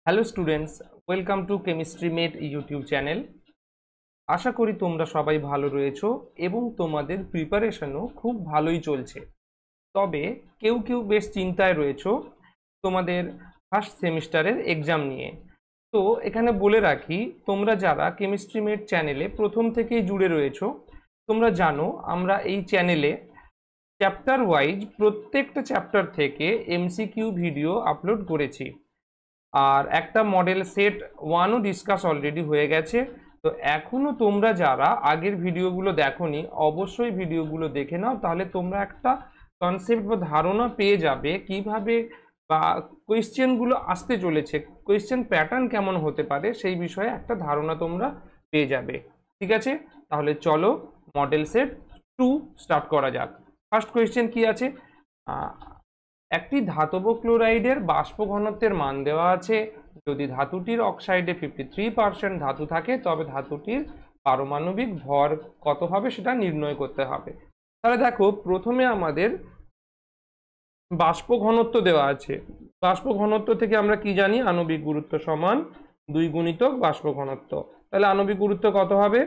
Hello students, welcome to chemistry mate YouTube channel. আশা করি তোমরা সবাই ভালো রয়েছো এবং তোমাদের প্রিপারেশনও খুব ভালোই চলছে। তবে কেউ কেউ বেশ চিন্তায় রয়েছো তোমাদের ফার্স্ট সেমিস্টারের এক্সাম নিয়ে। তো এখানে বলে রাখি, তোমরা যারা কেমিস্ট্রি মেট চ্যানেলে প্রথম থেকেই জুড়ে রয়েছো, তোমরা জানো আমরা এই চ্যানেলে চ্যাপ্টার ওয়াইজ প্রত্যেকটা চ্যাপ্টার থেকে এমসিকিউ ভিডিও আপলোড করেছি। আর একটা মডেল সেট 1ও ডিসকাস অলরেডি হয়ে গেছে। তো এখনও তোমরা যারা আগের ভিডিওগুলো দেখোনি, অবশ্যই ভিডিওগুলো দেখে নাও, তাহলে তোমরা একটা কনসেপ্ট বা ধারণা পেয়ে যাবে কিভাবে বা কোয়েশ্চেনগুলো আসতে চলেছে, কোয়েশ্চেন প্যাটার্ন কেমন হতে পারে সেই বিষয়ে একটা ধারণা তোমরা পেয়ে যাবে। ঠিক আছে, তাহলে চলো মডেল সেট 2 স্টার্ট করা যাক। ফার্স্ট কোয়েশ্চেন কি আছে? একটি ধাতব ক্লোরাইডের বাষ্প ঘনত্বের মান দেওয়া আছে। যদি ধাতুটির অক্সাইডে 53% ধাতু থাকে, তবে ধাতুটির পারমাণবিক ভর কত হবে সেটা নির্ণয় করতে হবে। তাহলে দেখো, প্রথমে আমাদের বাষ্প ঘনত্ব দেওয়া আছে। বাষ্প ঘনত্ব থেকে আমরা কি জানি? আণবিক গুরুত্ব সমান 2 গুণিতক বাষ্প ঘনত্ব। তাহলে আণবিক গুরুত্ব কত হবে?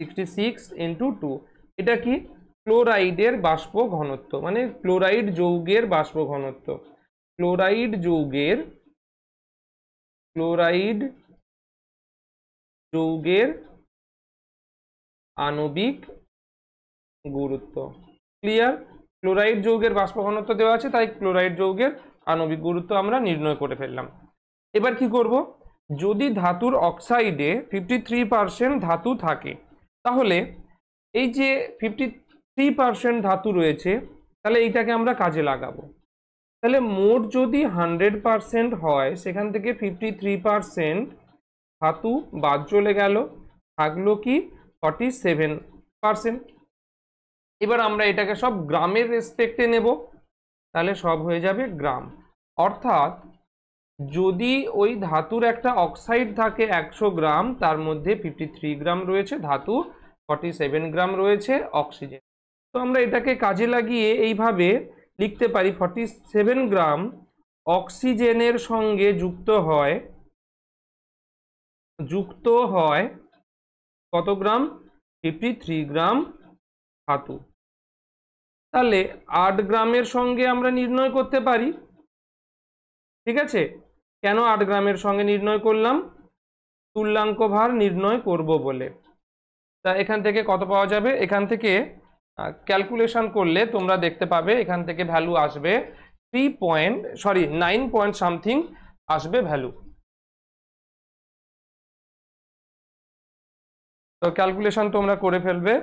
66 × 2। এটা কি? ক্লোরাইডের বাষ্প ঘনত্ব, মানে ক্লোরাইড যৌগের বাষ্প ঘনত্ব। ক্লোরাইড যৌগের আণবিক গুরুত্ব। ক্লিয়ার? ক্লোরাইড যৌগের বাষ্প ঘনত্ব দেওয়া আছে, তাই ক্লোরাইড যৌগের আণবিক গুরুত্ব আমরা নির্ণয় করে ফেললাম। এবার কি করব? যদি ধাতুর অক্সাইডে 53% ধাতু থাকে, তাহলে এই যে 53% ধাতু রয়েছে, তাহলে এইটাকে আমরা কাজে লাগাবো। তাহলে মোট যদি 100% হয়, সেখান থেকে 53% ধাতু বাদ চলে গেল, থাকলো কি 47%। এবার আমরা এটাকে সব গ্রামের রেসপেক্টে নেব, তাহলে সব হয়ে যাবে গ্রাম। অর্থাৎ যদি ওই ধাতুর একটা অক্সাইড থাকে 100 গ্রাম, তার মধ্যে 53 গ্রাম রয়েছে ধাতু, 47 গ্রাম রয়েছে অক্সিজেন। তো আমরা এটাকে কাজে লাগিয়ে এইভাবে লিখতে পারি, 47 গ্রাম অক্সিজেনের সঙ্গে যুক্ত হয় কত গ্রাম? 53 গ্রাম ধাতু। তাহলে 8 গ্রামের সঙ্গে আমরা নির্ণয় করতে পারি। ঠিক আছে, কেন 8 গ্রামের সঙ্গে নির্ণয় করলাম? তুল্যাঙ্ক ভার নির্ণয় করব বলে। তা এখান থেকে কত পাওয়া যাবে? এখান থেকে ক্যালকুলেশন করলে তোমরা দেখতে পাবে এখান থেকে ভ্যালু আসবে 9 পয়েন্ট সামথিং আসবে ভ্যালু। তো ক্যালকুলেশন তোমরা করে ফেলবে,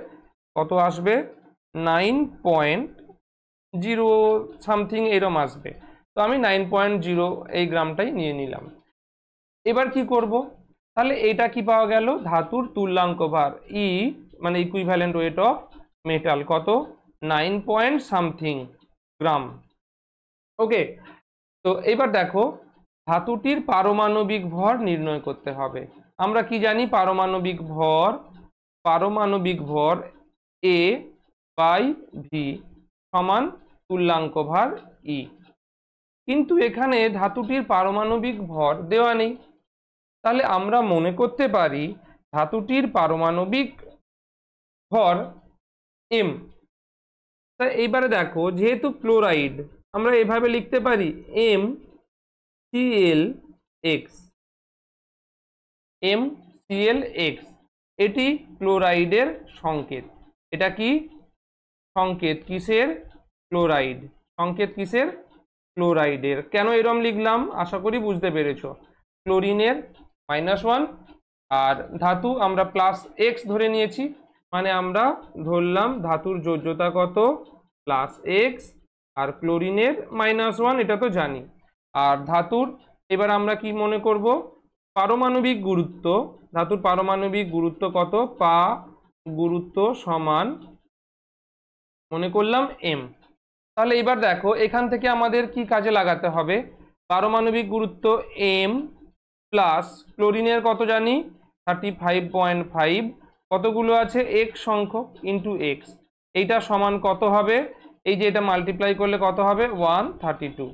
কত আসবে? 9.0 সামথিং এরম আসবে। তো আমি 9.0 এই গ্রামটাই নিয়ে নিলাম। এবার কি করব? তাহলে এটা কি পাওয়া গেল? ধাতুর তুল্যাঙ্ক ভার ই, মানে ইকুইভ্যালেন্ট ওয়েট অফ মেটাল, কত? 9 পয়েন্ট সামথিং গ্রাম। ওকে, তো এবার দেখো, ধাতুটির পারমাণবিক ভর নির্ণয় করতে হবে। আমরা কি জানি? পারমাণবিক ভর A/V সমান তুল্যাঙ্ক ভার ই। কিন্তু এখানে ধাতুটির পারমাণবিক ভর দেওয়া নেই। তাহলে আমরা মনে করতে পারি ধাতুটির পারমাণবিক ভর m। তা এইবারে দেখো, যেহেতু ক্লোরাইড, আমরা এভাবে লিখতে পারি MClX। এটি ক্লোরাইডের সংকেত। এটা কি সংকেত? কিসের? ক্লোরাইড। সংকেত কিসের? ক্লোরাইডের। কেন এরম লিখলাম আশা করি বুঝতে পেরেছো। ক্লোরিনের -1 আর ধাতু আমরা +X ধরে নিয়েছি, মানে আমরা ধরলাম ধাতুর যোজ্যতা কত? +X, আর ক্লোরিনের -1, এটা তো জানি। আর ধাতুর এবার আমরা কি মনে করব? পারমাণবিক গুরুত্ব। ধাতুর পারমাণবিক গুরুত্ব কত? পা গুরুত্ব সমান মনে করলাম m। তাহলে এবার দেখো, এখান থেকে আমাদের কি কাজে লাগাতে হবে? পারমাণবিক গুরুত্ব m প্লাস ক্লোরিনের কত জানি? 35.5। কতগুলো আছে? x সংখ্যক ইন্টু x। এইটা সমান কত হবে? এই যে এটা মাল্টিপ্লাই করলে কত হবে? 132।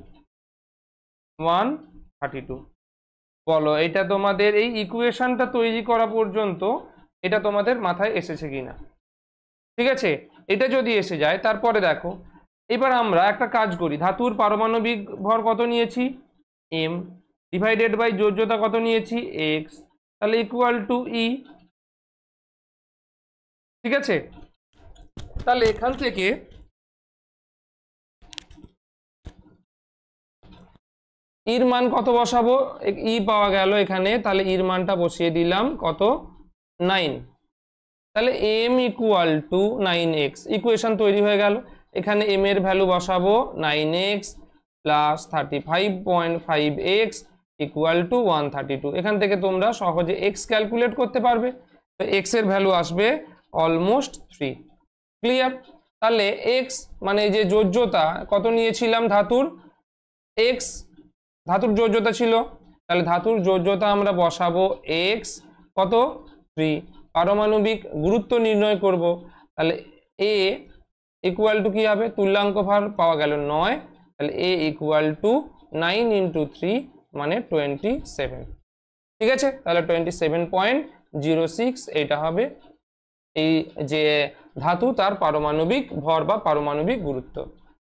বলো এটা তোমাদের এই ইকুয়েশনটা তৈরি করা পর্যন্ত এটা তোমাদের মাথায় এসেছে কিনা? ঠিক আছে, এটা যদি এসে যায় তারপরে দেখো, এবার আমরা একটা কাজ করি, ধাতুর পারমাণবিক ভর কত নিয়েছি m, ডিভাইডেড বাই যোজ্যতা কত নিয়েছি x, তাহলে ইকুয়াল টু ই। ঠিক আছে, তাহলে এখান থেকে ইর মান কত বসাবো, ই পাওয়া গেল এখানে, তাহলে ইর মানটা বসিয়ে দিলাম কত 9, তাহলে m equal to 9x, equation তৈরি হয়ে গেল। এখানে m এর ভ্যালু বসাবো 9x plus 35.5x equal to 132। এখান থেকে তোমরা সহজে x ক্যালকুলেট করতে পারবে, তো x এর ভ্যালু আসবে অলমোস্ট 3। ক্লিয়ার? তাহলে x মানে যে যোজ্যতা কত নিয়েছিলাম ধাতুর, x ধাতুর যোজ্যতা ছিল, তাহলে ধাতুর যোজ্যতা আমরা বসাবো x কত 3, পারমাণবিক গুরুত্ব নির্ণয় করব, তাহলে a ইকুয়াল টু কি হবে, তুল্যাঙ্ক ভার পাওয়া গেল 9, তাহলে a ইকুয়াল টু 9 ইন্টু 3 মানে 27। ঠিক আছে, তাহলে 27.06 এইটা হবে এই যে ধাতু তার পারমাণবিক ভর বা পারমাণবিক গুরুত্ব।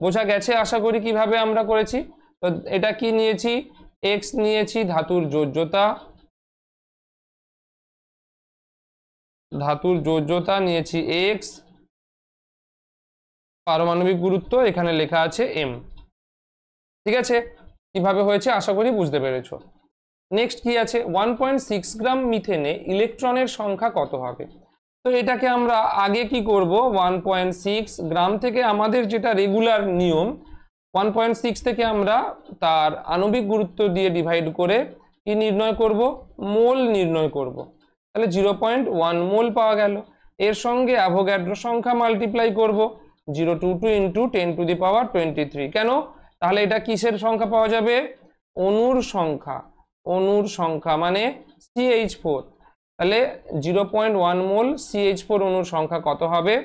বোঝা গেছে আশা করি কিভাবে আমরা করেছি। তো এটা কি নিয়েছি, x নিয়েছি ধাতুর যোজ্যতা, ধাতুর যোজ্যতা নিয়েছি x, পারমাণবিক গুরুত্ব এখানে লেখা আছে m। ঠিক আছে, কিভাবে হয়েছে আশা করি বুঝতে পেরেছো। নেক্সট কি আছে, 1.6 গ্রাম মিথেনে ইলেকট্রনের সংখ্যা কত হবে। তো এটাকে আমরা আগে কি করব, 1.6 গ্রাম থেকে আমাদের যেটা রেগুলার নিয়ম, 1.6 থেকে আমরা তার আণবিক গুরুত্ব দিয়ে ডিভাইড করে কি নির্ণয় করব, মোল নির্ণয় করব। তাহলে 0.1 মোল পাওয়া গেল, এর সঙ্গে অ্যাভোগাড্রো সংখ্যা মাল্টিপ্লাই করব 022 ইন্টু 10 টু দি পাওয়ার 23। কেন, তাহলে এটা কিসের সংখ্যা পাওয়া যাবে, অণুর সংখ্যা, অণুর সংখ্যা মানে CH4, তাহলে 0.1 মোল CH4 অণুর সংখ্যা কত হবে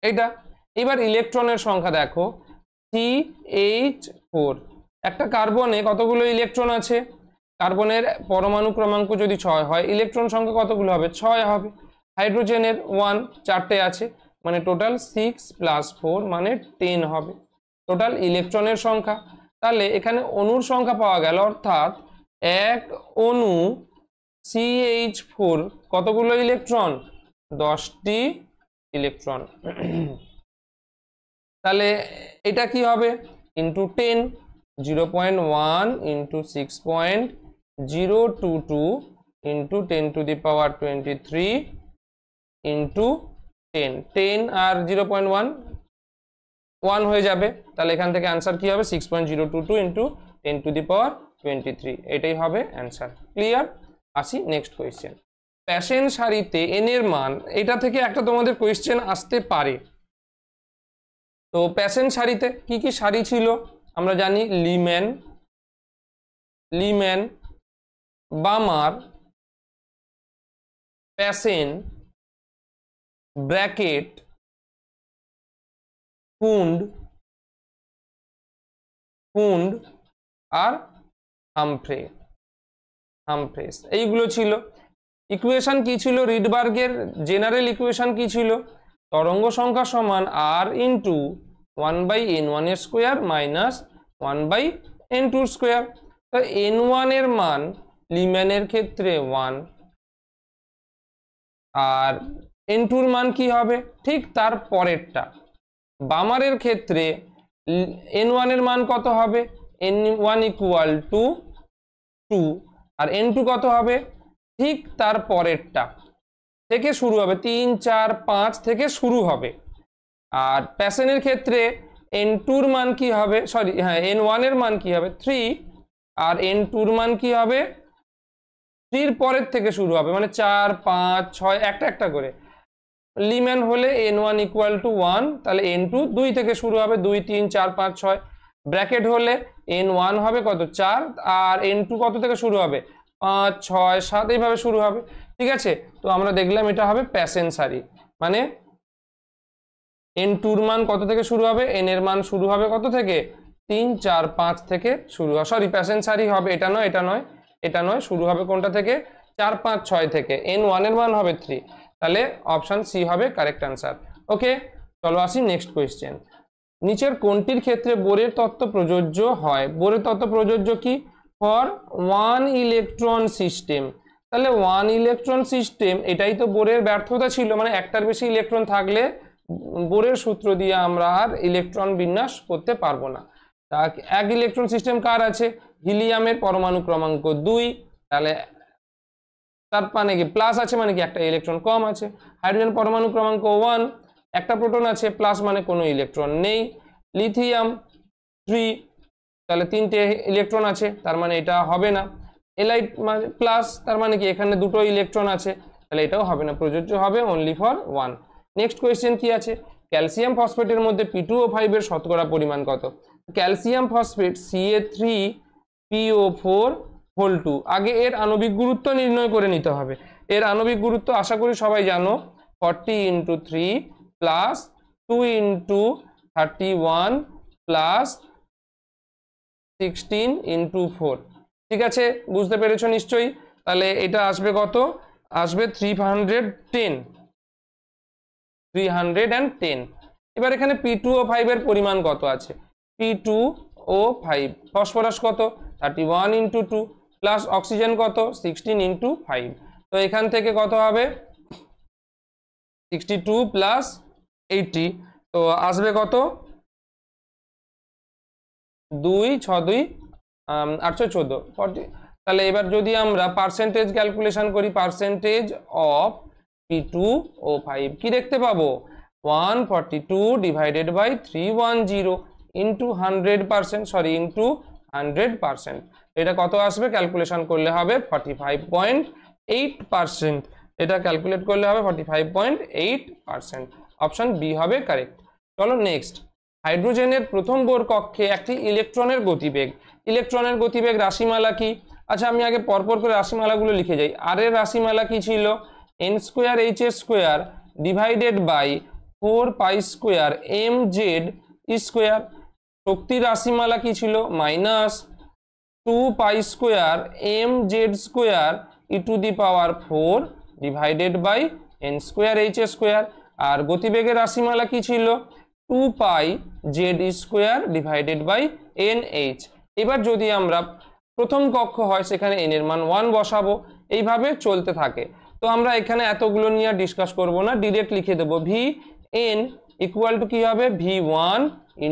এইটা। এবার ইলেকট্রনের সংখ্যা দেখো CH4, একটা কার্বনে কতগুলো ইলেকট্রন আছে, কার্বনের পরমাণু ক্রমাঙ্ক যদি 6 হয়, ইলেকট্রন সংখ্যা কতগুলো হবে, 6 হবে। হাইড্রোজেনের 1 4টে আছে, মানে টোটাল 6 প্লাস 4 মানে 10 হবে টোটাল ইলেকট্রনের সংখ্যা। তাহলে এখানে অণুর সংখ্যা পাওয়া গেল, অর্থাৎ এক অণু CH4 কতগুলো ইলেকট্রন, 10টি ইলেকট্রন। তাহলে এটা কি হবে, into 10, 0.1 into 6.022 into 10 to the power 23 into 10, 10 আর 0.1 1 হয়ে যাবে, তাহলে এখান থেকে অ্যান্সার কি হবে, 6.022 ইন্টু 10 টু দি পাওয়ার 23, এটাই হবে অ্যান্সার। ক্লিয়ার? আসি নেক্সট কোয়েশ্চেন, প্যাশেন সারিতে n এর মান, এটা থেকে একটা তোমাদের কোয়েশ্চেন আসতে পারে। তো প্যাশেন সারিতে কি কি সারি ছিল আমরা জানি, লিম্যান, লিম্যান, বামার, প্যাশেন, ব্র্যাকেট, কুন্ড, কুন্ড আর হামফ্রে, হামফ্রেস, এইগুলো ছিল। ইকুয়েশন কি ছিল, রিডবার্গের জেনারেল ইকুয়েশন কি ছিল, তরঙ্গ সংখ্যা সমান r into 1/n1 square minus 1/n2 square. তো n1 এর মান লিম্যানের ক্ষেত্রে 1, আর n2 এর মান কি হবে, ঠিক তার পরেরটা। বামারের ক্ষেত্রে n1 এর মান কত হবে, n1 equal to 2, R n2 কত হবে, ঠিক তার পরেরটা থেকে শুরু হবে, 3 4 5 থেকে শুরু হবে। আর প্যাশেনের ক্ষেত্রে n2 এর মান কি হবে, সরি হ্যাঁ n1 এর মান কি হবে 3, আর n2 এর মান কি হবে 3 এর পরের থেকে শুরু হবে, মানে 4 5 6 একটা একটা করে। লিম্যান হলে n1 ইকুয়াল টু 1, তাহলে n2 2 থেকে শুরু হবে, 2 3 4 5 6। ব্র্যাকেট হলে n1 হবে কত 4, আর n2 কত থেকে শুরু হবে 5 6 7, এইভাবে শুরু হবে। ঠিক আছে, তো আমরা দেখলাম এটা হবে প্যাশেন সারি, মানে n2 এর মান কত থেকে শুরু হবে, n এর মান শুরু হবে কত থেকে 3 4 5 থেকে শুরু হবে, সরি প্যাশেন সারি হবে, এটা নয় এটা নয়, এটা নয়, শুরু হবে কোনটা থেকে, 4 5 6 থেকে। n1 এর মান হবে 3, তাহলে অপশন সি হবে কারেক্ট আনসার। ওকে, চলো আসি নেক্সট কোয়েশ্চেন। নিচের কোনটির ক্ষেত্রে বোরের তত্ত্ব প্রযোজ্য হয়? বোরের তত্ত্ব প্রযোজ্য কি? For one electron system. তাহলে ওয়ান ইলেকট্রন সিস্টেম, এটাই তো বোরের ব্যর্থতা ছিল, মানে একটার বেশি ইলেকট্রন থাকলে বোরের সূত্র দিয়ে আমরা আর ইলেকট্রন বিন্যাস করতে পারবো না। তা এক ইলেকট্রন সিস্টেম কার আছে? হিলিয়ামের পরমাণু ক্রমাঙ্ক 2, তাহলে তার মানে কি প্লাস আছে, মানে কি একটা ইলেকট্রন কম আছে। হাইড্রোজেন পরমাণু ক্রমাঙ্ক 1, একটা প্রোটন আছে, প্লাস মানে কোনো ইলেকট্রন নেই। লিথিয়াম 3, তাহলে 3টে ইলেকট্রন আছে, তার মানে এটা হবে না। এলাইট মানে প্লাস, তার মানে কি এখানে দুটো ইলেকট্রন আছে, তাহলে এটাও হবে না, প্রযোজ্য হবে অনলি ফর 1। নেক্সট কোয়েশ্চেন কি আছে? ক্যালসিয়াম ফসফেটের মধ্যে P2O5 এর শতকরা পরিমাণ কত? ক্যালসিয়াম ফসফেট Ca3PO4 আগে এর আণবিক গুরুত্ব নির্ণয় করে নিতে হবে। এর আণবিক গুরুত্ব আশা করি সবাই জানো, 40 × 3 প্লাস 2 × 31 প্লাস 16 × 4। ঠিক আছে, বুঝতে পেরেছো নিশ্চয়ই? তাহলে এটা আসবে কত? আসবে 310। এবার এখানে P2O5 এর পরিমাণ কত আছে? P2O5 ফসফরাস কত? 31 × 2 প্লাস অক্সিজেন কত? 16 × 5। তো এখান থেকে কত হবে? 62 প্লাস 80, তো আসবে কত? 2 6 2 814 40। তাহলে এবার যদি আমরা পার্সেন্টেজ ক্যালকুলেশন করি, পার্সেন্টেজ অফ P2O5 কি দেখতে পাবো? 142 divided by 310 into 100%, sorry into 100%। এটা কত আসবে? ক্যালকুলেশন করলে হবে 45.8%। এটা ক্যালকুলেট করলে হবে 45.8%। অপশন বি হবে কারেক্ট। চলো নেক্সট। হাইড্রোজেনের প্রথম বোর কক্ষে একটি ইলেকট্রনের গতিবেগ। ইলেকট্রনের গতিবেগ রাশিমালা কি? আচ্ছা আমি আগে পরপর করে রাশিমালাগুলো লিখে যাই। আর এর রাশিমালা কি ছিল? n²h² divided by 4π² mz²। শক্তির রাশিমালা কি ছিল? -2π² mz² e⁴ divided by n²h²। আর গতিবেগের রাশিমালা কি ছিল? 2πz² divided by nh। এবার যদি আমরা প্রথম কক্ষ হয় সেখানে n এর মান 1 বসাবো, এইভাবে চলতে থাকে। তো আমরা এখানে এতগুলো নিয়ে ডিসকাস করব না, ডিরেক্ট লিখে দেবো vn ইকুয়াল টু কি হবে? v1 ×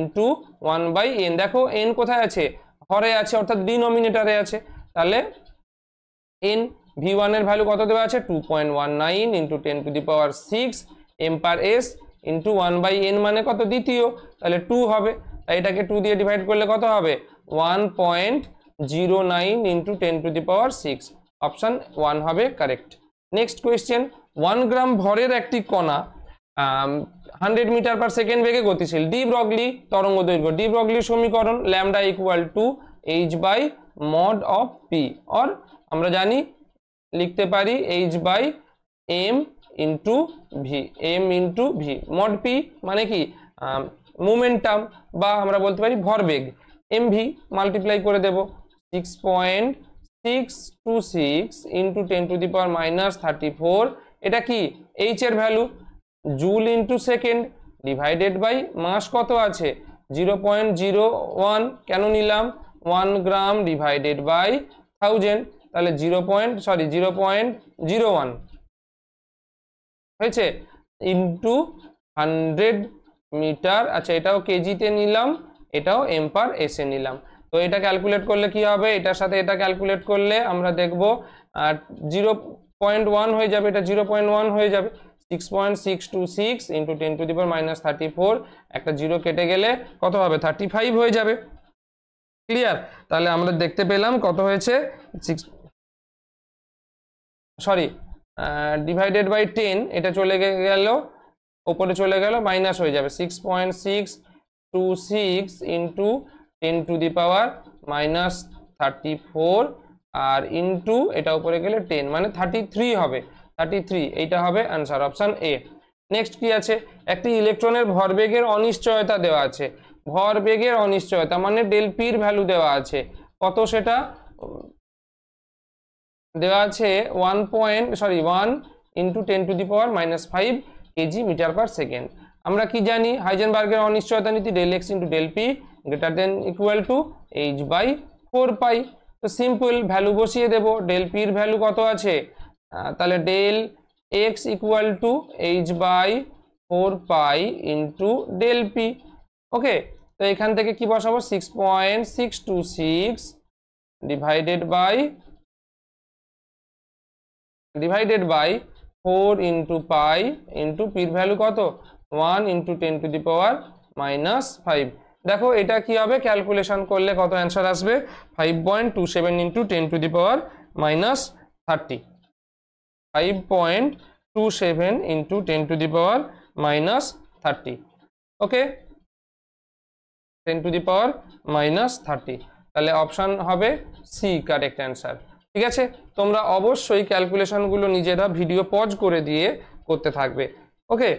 1/n। দেখো n কোথায় আছে? হরে আছে, অর্থাৎ ডিনোমিনেটরে আছে। তাহলে n v1 এর ভ্যালু কত দেওয়া আছে? 2.19 × 10⁶ m/s ইন্টু 1/n মানে কত? দ্বিতীয়, তাহলে 2 হবে। তাই এটাকে 2 দিয়ে ডিভাইড করলে কত হবে? 1.09 × 10⁶। অপশন 1 হবে কারেক্ট। Next question. 1 গ্রাম ভরের একটি কণা 100 মিটার/সেকেন্ড বেগে গতিশীল। ডি ব্রগলি তরঙ্গ দৈর্ঘ্য। ডি ব্রগলির সমীকরণ lambda equal to h/mod of P, or আমরা জানি লিখতে পারি h/m × v, m × v। Mod P মানে কি? মোমেন্টাম, বা আমরা বলতে পারি ভরবেগ। mv মাল্টিপ্লাই করে দেব 6.626 × 10⁻³ এটা কি? h এর value joule × second divided by mass কত আছে? 0.01। কেন নিলাম? 1 গ্রাম ডিভাইডেড বাই 1000, তাহলে 0.01 হয়েছে, ইন্টু 100 মিটার। আচ্ছা এটাও কেজিতে নিলাম, এটাও m/s এ নিলাম। তো এটা ক্যালকুলেট করলে কি হবে? এটার সাথে এটা ক্যালকুলেট করলে আমরা দেখব 0.1 হয়ে যাবে, এটা 0.1 হয়ে যাবে। 6.626 × 10⁻³ একটা 0 কেটে গেলে কত হবে? 35 হয়ে যাবে। ক্লিয়ার? তাহলে আমরা দেখতে পেলাম কত হয়েছে, ডিভাইডেড বাই 10, এটা চলে গেল উপরে, চলে গেল মাইনাস হয়ে যাবে। 6.626 × 10⁻³ আর ইন্টু এটা উপরে গেলে 10, মানে 33 হবে। 33 এইটা হবে আনসার, অপশন এ। নেক্সট কি আছে? একটি ইলেকট্রনের ভরবেগের অনিশ্চয়তা দেওয়া আছে। ভরবেগের অনিশ্চয়তা মানে ডেল পির ভ্যালু দেওয়া আছে, কত সেটা? দেওয়া আছে 1 into 10⁻⁻5 KG meter per second. আমরা কি জানি হাইজেনবার্গের অনিশ্চয়তা নীতি del X into del P greater than equal to h/4 pi. তো সিম্পল ভ্যালু বসিয়ে দেব। ডেল পির ভ্যালু কত আছে, তাহলে del x equal to h/4 pi into del P. Okay, তো এখান থেকে কি বসাবো 6.626 divided by 4 into pi into পির ভ্যালু কত 1 ইন্টু 10⁻⁻5। দেখো এটা কি হবে, ক্যালকুলেশন করলে কত অ্যান্সার আসবে 5.27 ইন্টু 10⁻⁻30 5.27 ইন্টু 10⁻⁻30। ওকে, 10⁻⁻30, তাহলে অপশন হবে সি কারেক্ট অ্যান্সার। ঠিক আছে, তোমরা অবশ্যই ক্যালকুলেশনগুলো নিজেরা ভিডিও পজ করে দিয়ে করতে থাকবে। ওকে,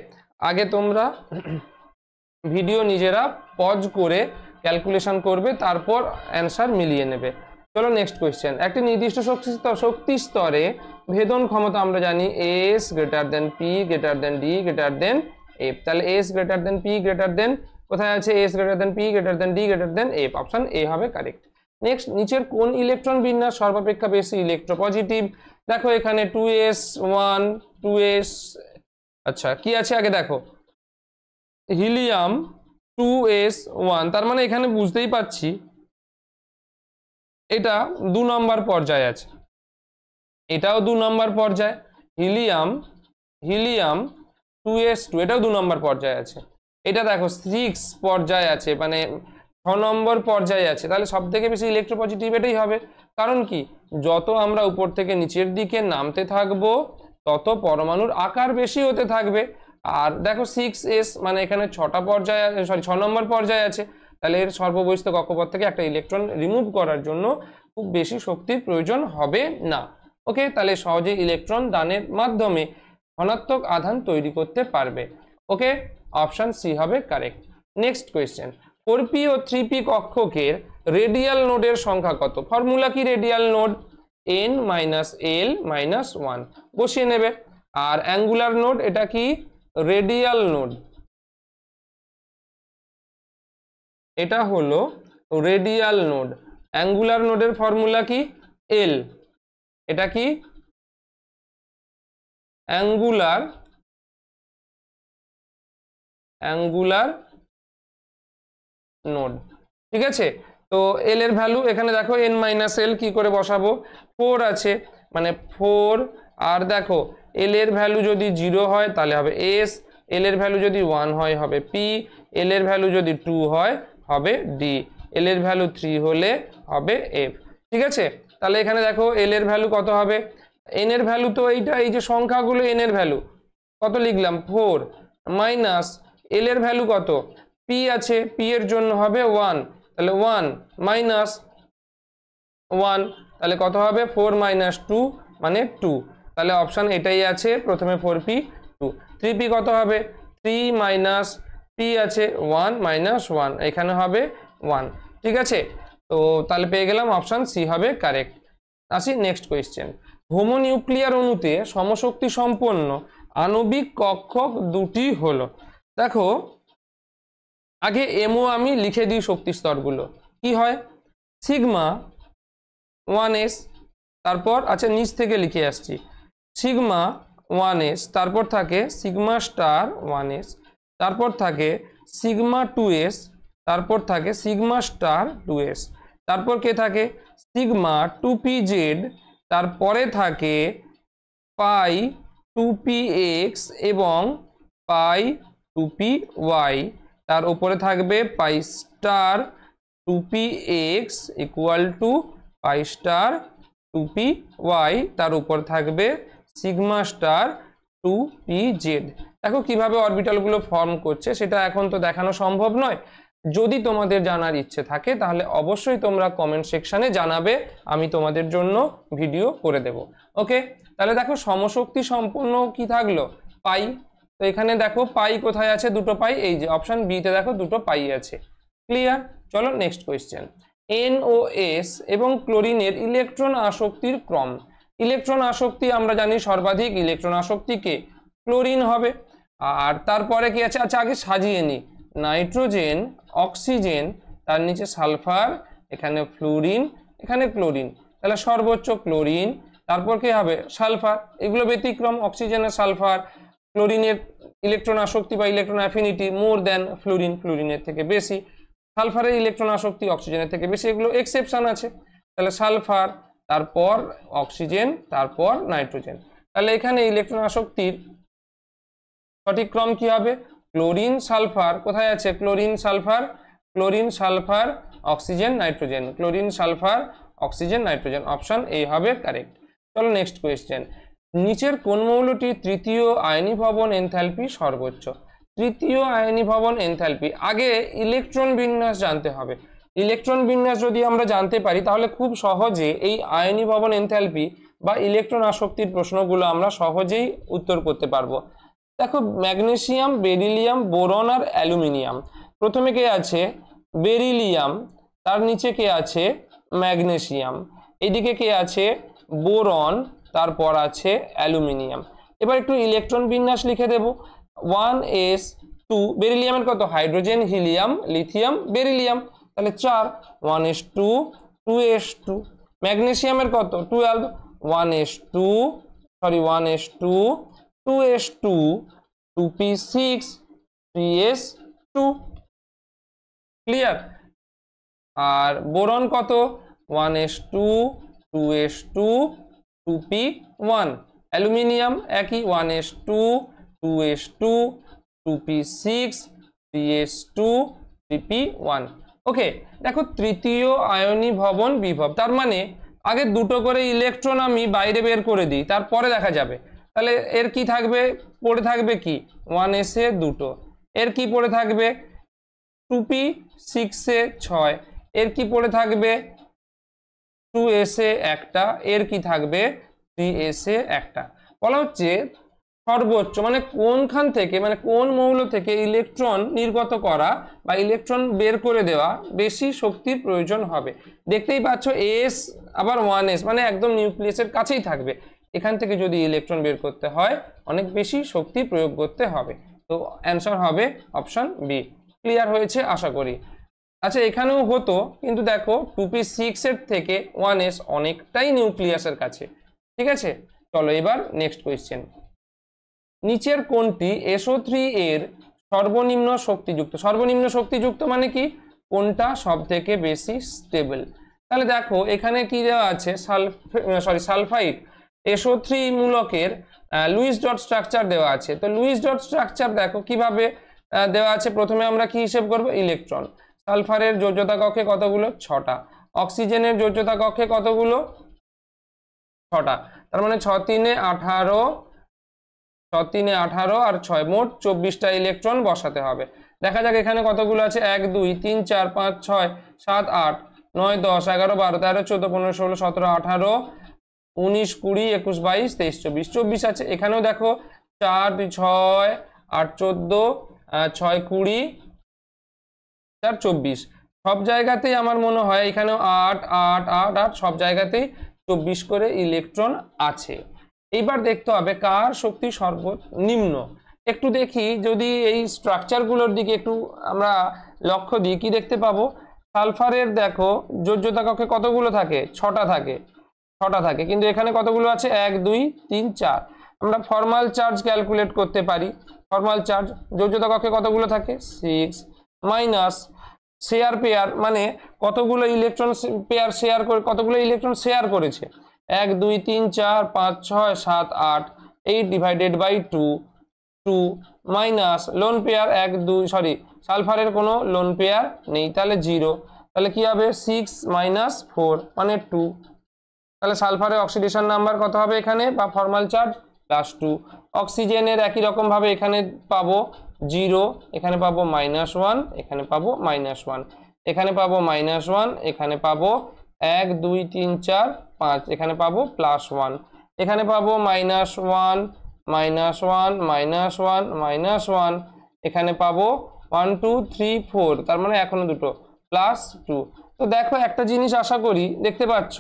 আগে তোমরা ভিডিও নিজেরা পজ করে ক্যালকুলেশন করবে, তারপর অ্যান্সার মিলিয়ে নেবে। চলো নেক্সট কোয়েশ্চেন। একটি নির্দিষ্ট শক্তি স্তরে ভেদন ক্ষমতা আমরা জানি S greater than P greater than D greater than F. তাহলে S greater than P greater than কোথায় আছে, S greater than P greater than D greater than F, option A হবে কারেক্ট। নেক্সট, নিচের কোন ইলেকট্রন বিন্যাস সর্বাপেক্ষা বেশি electropositive? দেখো এখানে 2s1 2s, আচ্ছা কি আছে আগে দেখো, হিলিয়াম 2s1, তার মানে এখানে বুঝতেই পাচ্ছি এটা 2 নম্বর পর্যায়ে আছে, এটাও 2 নম্বর পর্যায়ে। হিলিয়াম 2s2 এটাও 2 নম্বর পর্যায়ে আছে। এটা দেখো 6 পর্যায়ে আছে, মানে 6 নম্বর পর্যায়ে আছে। তাহলে সব থেকে বেশি ইলেকট্রোপজিটিভ এটাই হবে। কারণ কি, যত আমরা উপর থেকে নিচের দিকে নামতে থাকবো তত পরমাণুর আকার বেশি হতে থাকবে। আর দেখো 6s মানে এখানে 6টা পর্যায়ে, সরি 6 নম্বর পর্যায়ে আছে। তাহলে এর সর্ববহিস্থ কক্ষপথ থেকে একটা ইলেকট্রন রিমুভ করার জন্য খুব বেশি শক্তির প্রয়োজন হবে না। ওকে, তাহলে সহজে ইলেকট্রন দানের মাধ্যমে ধনাত্মক আধান তৈরি করতে পারবে। ওকে, অপশন সি হবে কারেক্ট। নেক্সট কোয়েশ্চেন, 4p ও 3p কক্ষকের রেডিয়াল নোডের সংখ্যা কত? ফর্মুলা কি রেডিয়াল নোড, n-l-1 বসিয়ে নেবে। আর অ্যাঙ্গুলার নোড, এটা কি রেডিয়াল নোড, এটা হলো রেডিয়াল নোড। অ্যাঙ্গুলার নোডের ফর্মুলা কি এল, এটা কি অ্যাঙ্গুলার নোড। ঠিক আছে, তো এল এর ভ্যালু এখানে দেখো n-l কি করে বসাবো, 4 আছে মানে 4, আর দেখো এল এর ভ্যালু যদি 0 হয় তাহলে হবে এস, এল এর ভ্যালু যদি 1 হয় হবে পি, এল এর ভ্যালু যদি 2 হয় হবে ডি, এল এর ভ্যালু 3 হলে হবে এফ। ঠিক আছে, তাহলে এখানে দেখো এল এর ভ্যালু কত হবে, এন এর ভ্যালু তো এইটা, এই যে সংখ্যাগুলো এন এর ভ্যালু কত লিখলাম 4 মাইনাস এল এর ভ্যালু কত, পি আছে, পি এর জন্য হবে 1, তাহলে 1 মাইনাস 1, তাহলে কত হবে 4 মাইনাস 2 মানে 2। তাহলে অপশন এটাই আছে, প্রথমে 4p 2, 3p কত হবে 3 মাইনাস পি আছে 1 মাইনাস 1, এখানে হবে 1। ঠিক আছে, তো তাহলে পেয়ে গেলাম অপশন সি হবে কারেক্ট। আসি নেক্সট কোয়েশ্চেন, হোমোনিউক্লিয়ার অণুতে সমশক্তি সম্পন্ন আণবিক কক্ষক দুটি হলো। দেখো আগে এমও আমি লিখে দিই শক্তি স্তরগুলো কি হয়, সিগমা 1s, তারপর আচ্ছা নিচ থেকে লিখে আসছি সিগমা 1s, তারপর থাকে সিগমা স্টার 1s, তারপর থাকে সিগমা 2s, তারপর থাকে সিগমা স্টার 2s, তারপর কে থাকে সিগমা 2pz, তারপরে থাকে পাই 2px এবং পাই 2py, তার উপরে থাকবে pi star 2px equal to pi star 2py, তার উপর থাকবে সিগমা স্টার 2pz। দেখো কিভাবে অরবিটালগুলো ফর্ম করছে সেটা এখন তো দেখানো সম্ভব নয়। যদি তোমাদের জানার ইচ্ছে থাকে তাহলে অবশ্যই তোমরা কমেন্ট সেকশনে জানাবে, আমি তোমাদের জন্য ভিডিও করে দেব। ওকে, তাহলে দেখো সমশক্তি সম্পন্ন কি থাকলো পাই, তো এখানে দেখো পাই কোথায় আছে, দুটো পাই, এই যে অপশন বি তে দেখো দুটো পাই আছে। ক্লিয়ার, চলো নেক্সট কোয়েশ্চেন, NOS এবং ক্লোরিনের ইলেকট্রন আসক্তির ক্রম। ইলেকট্রন আসক্তি আমরা জানি সর্বাধিক ইলেকট্রন আসক্তিকে ক্লোরিন হবে। আর তারপরে কি আছে, আচ্ছা আগে সাজিয়ে নিই, নাইট্রোজেন, অক্সিজেন, তার নিচে সালফার, এখানে ফ্লুরিন, এখানে ক্লোরিন, তাহলে সর্বোচ্চ ক্লোরিন, তারপর কি হবে সালফার। এগুলো ব্যতিক্রম, অক্সিজেনের সালফার, ক্লোরিনের ইলেকট্রন আসক্তি বা electron affinity more than fluorine, ফ্লুরিনের থেকে বেশি, সালফারের ইলেকট্রন আসক্তি অক্সিজেনের থেকে বেশি, এগুলো এক্সেপশন আছে। তাহলে সালফার, তারপর অক্সিজেন, তারপর নাইট্রোজেন। তাহলে এখানে ইলেকট্রন আসক্তির সঠিক ক্রম কি হবে, ক্লোরিন সালফার, কোথায় আছে chlorine sulphur, chlorine sulphur oxygen nitrogen, chlorine sulphur oxygen nitrogen, option A হবে কারেক্ট। চলো নেক্সট কোয়েশ্চেন, নিচের কোন মৌলটি তৃতীয় আয়নীভবন এনথালপি সর্বোচ্চ। তৃতীয় আয়নীভবন এনথালপি, আগে ইলেকট্রন বিন্যাস জানতে হবে। ইলেকট্রন বিন্যাস যদি আমরা জানতে পারি তাহলে খুব সহজে এই আয়নীভবন এনথালপি বা ইলেকট্রন আসক্তির প্রশ্নগুলো আমরা সহজেই উত্তর করতে পারবো। দেখো ম্যাগনেসিয়াম, বেরিলিয়াম, বোরন আর অ্যালুমিনিয়াম, প্রথমে কে আছে বেরিলিয়াম, তার নিচে কে আছে ম্যাগনেসিয়াম, এদিকে কে আছে বোরন, তারপর আছে অ্যালুমিনিয়াম। এবার একটু ইলেকট্রন বিন্যাস লিখে দেব, 1s2, বেরিলিয়ামের কত হাইড্রোজেন, হিলিয়াম, লিথিয়াম, বেরিলিয়াম, তাহলে 4, 1s2, 2s2, ম্যাগনেসিয়ামের কত 12, 1s2, 1s2, 2s2, 2p6, 3s2, clear. আর বোরন কত 1s2, 2s2, 2p1, অ্যালুমিনিয়াম একই 1s2, 2s2, 2p6, 3s2, 3p1। ওকে, দেখো তৃতীয় আয়নীভবন বিভব, তার মানে আগে দুটো করে ইলেকট্রন আমি বাইরে বের করে দিই, তারপরে দেখা যাবে। তাহলে এর কি থাকবে, পড়ে থাকবে কি 1s এ দুটো, এর কি পড়ে থাকবে 2p6 এ 6, এর কি পড়ে থাকবে 2s এ একটা, এর কি থাকবে 3s এ একটা। বলা হচ্ছে সর্বোচ্চ মানে কোনখান থেকে, মানে কোন মৌল থেকে ইলেকট্রন নির্গত করা বা ইলেকট্রন বের করে দেওয়া বেশি শক্তির প্রয়োজন হবে। দেখতেই পাচ্ছ এস আবার 1s, মানে একদম নিউক্লিয়াসের কাছেই থাকবে, এখান থেকে যদি ইলেকট্রন বের করতে হয় অনেক বেশি শক্তি প্রয়োগ করতে হবে। তো অ্যান্সার হবে অপশন বি। ক্লিয়ার হয়েছে আশা করি। আচ্ছা এখানেও হতো, কিন্তু দেখো 2p6 এর থেকে 1s অনেকটাই নিউক্লিয়াসের কাছে। ঠিক আছে, চলো এবার নেক্সট কোয়েশ্চেন, নিচের কোনটি SO3 এর সর্বনিম্ন শক্তিযুক্ত। সর্বনিম্ন শক্তিযুক্ত মানে কি, কোনটা সব থেকে বেশি স্টেবল। তাহলে দেখো এখানে কি দেওয়া আছে, সালফাইড SO3 মূলকের লুইস ডট স্ট্রাকচার দেওয়া আছে। তো লুইস ডট স্ট্রাকচার দেখো কিভাবে দেওয়া আছে, প্রথমে আমরা কি হিসেব করব ইলেকট্রন। সালফারের যোজ্যতা কক্ষে কতগুলো 6টা, অক্সিজেনের যোজ্যতা কক্ষে কতগুলো 6টা, তার মানে 6 3 18, 6 3 18 আর 6 মোট 24টা ইলেকট্রন বসাতে হবে। দেখা যাক এখানে কতগুলো আছে, 1 2 3 4 5 6 7 8 9 10 11 12 13 14 15 16 17 18 19 20 21 22 23 24, 24 আছে। এখানেও দেখো 4 2 6 8 14 6 20 4 24, সব জায়গাতেই আমার মনে হয় এখানেও 8 8 8 8 সব জায়গাতেই 24 করে ইলেকট্রন আছে। এইবার দেখতে হবে কার শক্তি সর্বনিম্ন। একটু দেখি যদি এই স্ট্রাকচারগুলোর দিকে একটু আমরা লক্ষ্য দিই, কি দেখতে পাবো, সালফারের দেখো যোজ্যতা কক্ষে কতগুলো থাকে 6টা থাকে, 6টা থাকে, কিন্তু এখানে কতগুলো আছে 1 2 3 4। আমরা ফর্মাল চার্জ ক্যালকুলেট করতে পারি, ফর্মাল চার্জ যোজ্যতা কক্ষে কতগুলো থাকে 6 মাইনাস শেয়ার পেয়ার, মানে কতগুলো ইলেকট্রন পেয়ার শেয়ার করে, কতগুলো ইলেকট্রন শেয়ার করেছে 1 2 3 4 5 6 7 8, 8 divided by 2 2 minus lone pair 1 2 সালফারের কোনো লোন পেয়ার নেই, তাহলে 0, তাহলে কি হবে 6 মাইনাস 4 মানে 2, তাহলে সালফারের অক্সিডেশন নাম্বার কত হবে এখানে বা ফর্মাল চার্জ +2। অক্সিজেনের একই রকম ভাবে এখানে পাবো 0, এখানে পাবো -1, এখানে পাবো -1, এখানে পাবো -1, এখানে পাবো 1 2 3 4 5, এখানে পাবো +1, এখানে পাবো -1 -1 -1 -1, এখানে পাবো 1 2 3 4, তার মানে এখনো দুটো +2। তো দেখো একটা জিনিস আশা করি দেখতে পাচ্ছ,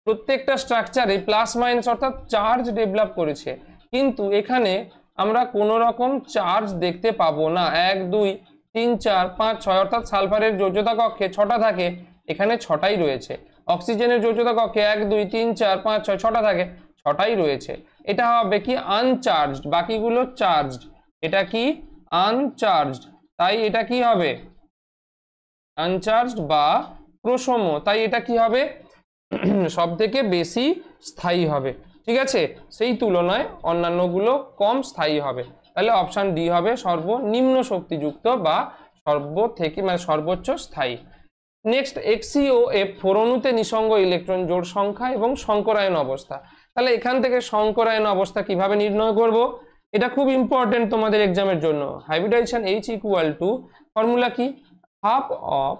প্রত্যেকটা স্ট্রাকচারে প্লাস মাইনাস অর্থাৎ চার্জ ডেভেলপ করেছে, কিন্তু এখানে আমরা কোনো রকম চার্জ দেখতে পাবো না। 1 2 3 4 5 6 অর্থাৎ সালফারের যোজ্যতা কক্ষে 6টা থাকে, এখানে 6টাই রয়েছে। অক্সিজেনের যোজ্যতা কক্ষে 1 2 3 4 5 6 6টা থাকে, 6টাই রয়েছে। এটা হবে কি আনচার্জড, বাকিগুলো চার্জড। এটা কি আনচার্জড, তাই এটা কি হবে আনচার্জড বা প্রশম, তাই এটা কি হবে সব থেকে বেশি স্থায়ী হবে। ঠিক আছে, সেই তুলনায় অন্যান্যগুলো কম স্থায়ী হবে। তাহলে অপশান ডি হবে সর্বনিম্ন শক্তিযুক্ত বা সর্বোচ্চ স্থায়ী। নেক্সট, XeO4 অণুতে নিঃসঙ্গ ইলেকট্রন জোড় সংখ্যা এবং সংকরায়ন অবস্থা। তাহলে এখান থেকে সংকরায়ন অবস্থা কিভাবে নির্ণয় করব, এটা খুব ইম্পর্টেন্ট তোমাদের এক্সামের জন্য। Hybridization H equal to formula কি, হাফ অফ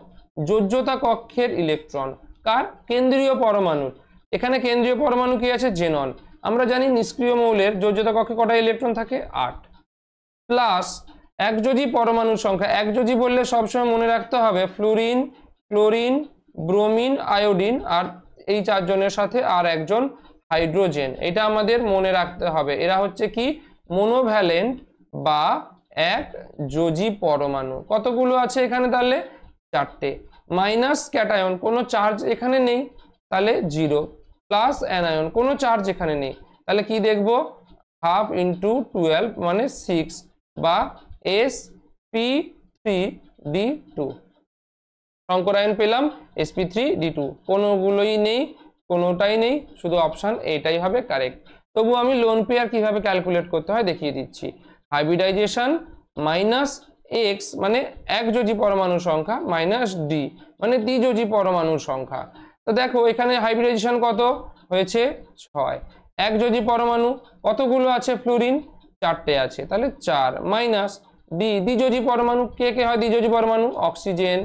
যোজ্যতা কক্ষের ইলেকট্রন কার, কেন্দ্রীয় পরমাণুর। এখানে কেন্দ্রীয় পরমাণু কি আছে, জেনন। আমরা জানি নিষ্ক্রিয় মৌলের যোজ্যতা কক্ষে কটা ইলেকট্রন থাকে, 8, প্লাস একযোজী পরমাণুর সংখ্যা। একযোজী বললে সবসময় মনে রাখতে হবে ফ্লুরিন, ক্লোরিন, ব্রোমিন, আয়োডিন, আর এই 4 জনের সাথে আর একজন হাইড্রোজেন। এটা আমাদের মনে রাখতে হবে। এরা হচ্ছে কি মোনোভ্যালেন্ট বা একযোজী পরমাণু। কতগুলো আছে এখানে, তাহলে 4টে। মাইনাস ক্যাটায়ন, কোনো চার্জ এখানে নেই, তাহলে 0। প্লাস অ্যানায়ন, কোনো চার্জ এখানে নেই, তাহলে কি দেখব, হাফ ইন্টু 12 মানে 6 বা sp3d2। সংকরায়ন পেলাম sp3d2। কোনোগুলোই নেই, কোনোটাই নেই, শুধু অপশান এটাই হবে কারেক্ট। তবু আমি লোন পেয়ার কিভাবে ক্যালকুলেট করতে হয় দেখিয়ে দিচ্ছি। হাইব্রিডাইজেশন মাইনাস x মানে একযোজী পরমাণুর সংখ্যা, মাইনাস d মানে দ্বিযোজী পরমাণুর সংখ্যা। তো দেখো এখানে হাইব্রিডাইজেশন কত হয়েছে, 6। একযোজী পরমাণু কতগুলো আছে, ফ্লুরিন 4টে আছে, তাহলে 4, মাইনাস d দ্বিযোজী পরমাণু। কে কে হয় দ্বিযোজী পরমাণু, অক্সিজেন,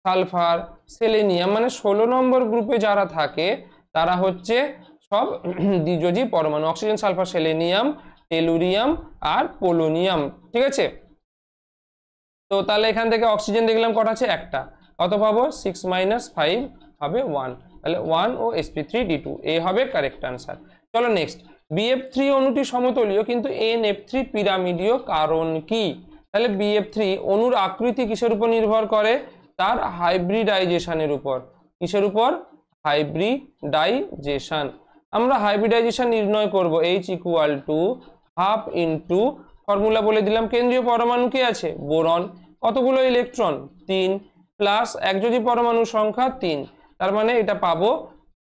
সালফার, সেলেনিয়াম, মানে 16 নম্বর গ্রুপে যারা থাকে তারা হচ্ছে সব দ্বিযোজী পরমাণু। অক্সিজেন, সালফার, সেলেনিয়াম, টেলুরিয়াম আর পোলোনিয়াম। ঠিক আছে, তো তাহলে এখান থেকে অক্সিজেন দেখলাম কটা আছে, একটা। কত পাবো, 6 - 5 হবে 1, তাহলে 1 ও sp3d2, এ হবে কারেক্ট আনসার। চলো নেক্সট, BF3 অণুটি সমতলীয় কিন্তু NF3 পিরামিডীয়, কারণ কি। তাহলে BF3 অণুর আকৃতি কিসের উপর নির্ভর করে, তার হাইব্রিডাইজেশনের উপর। কিসের উপর, হাইব্রিডাইজেশন। আমরা হাইব্রিডাইজেশন নির্ণয় করব H equal to half into formula বলে দিলাম, কেন্দ্রীয় পরমাণু কি আছে, বোরন, কতগুলো ইলেকট্রন, 3, প্লাস একযোজী পরমাণুর সংখ্যা 3, তার মানে এটা পাবো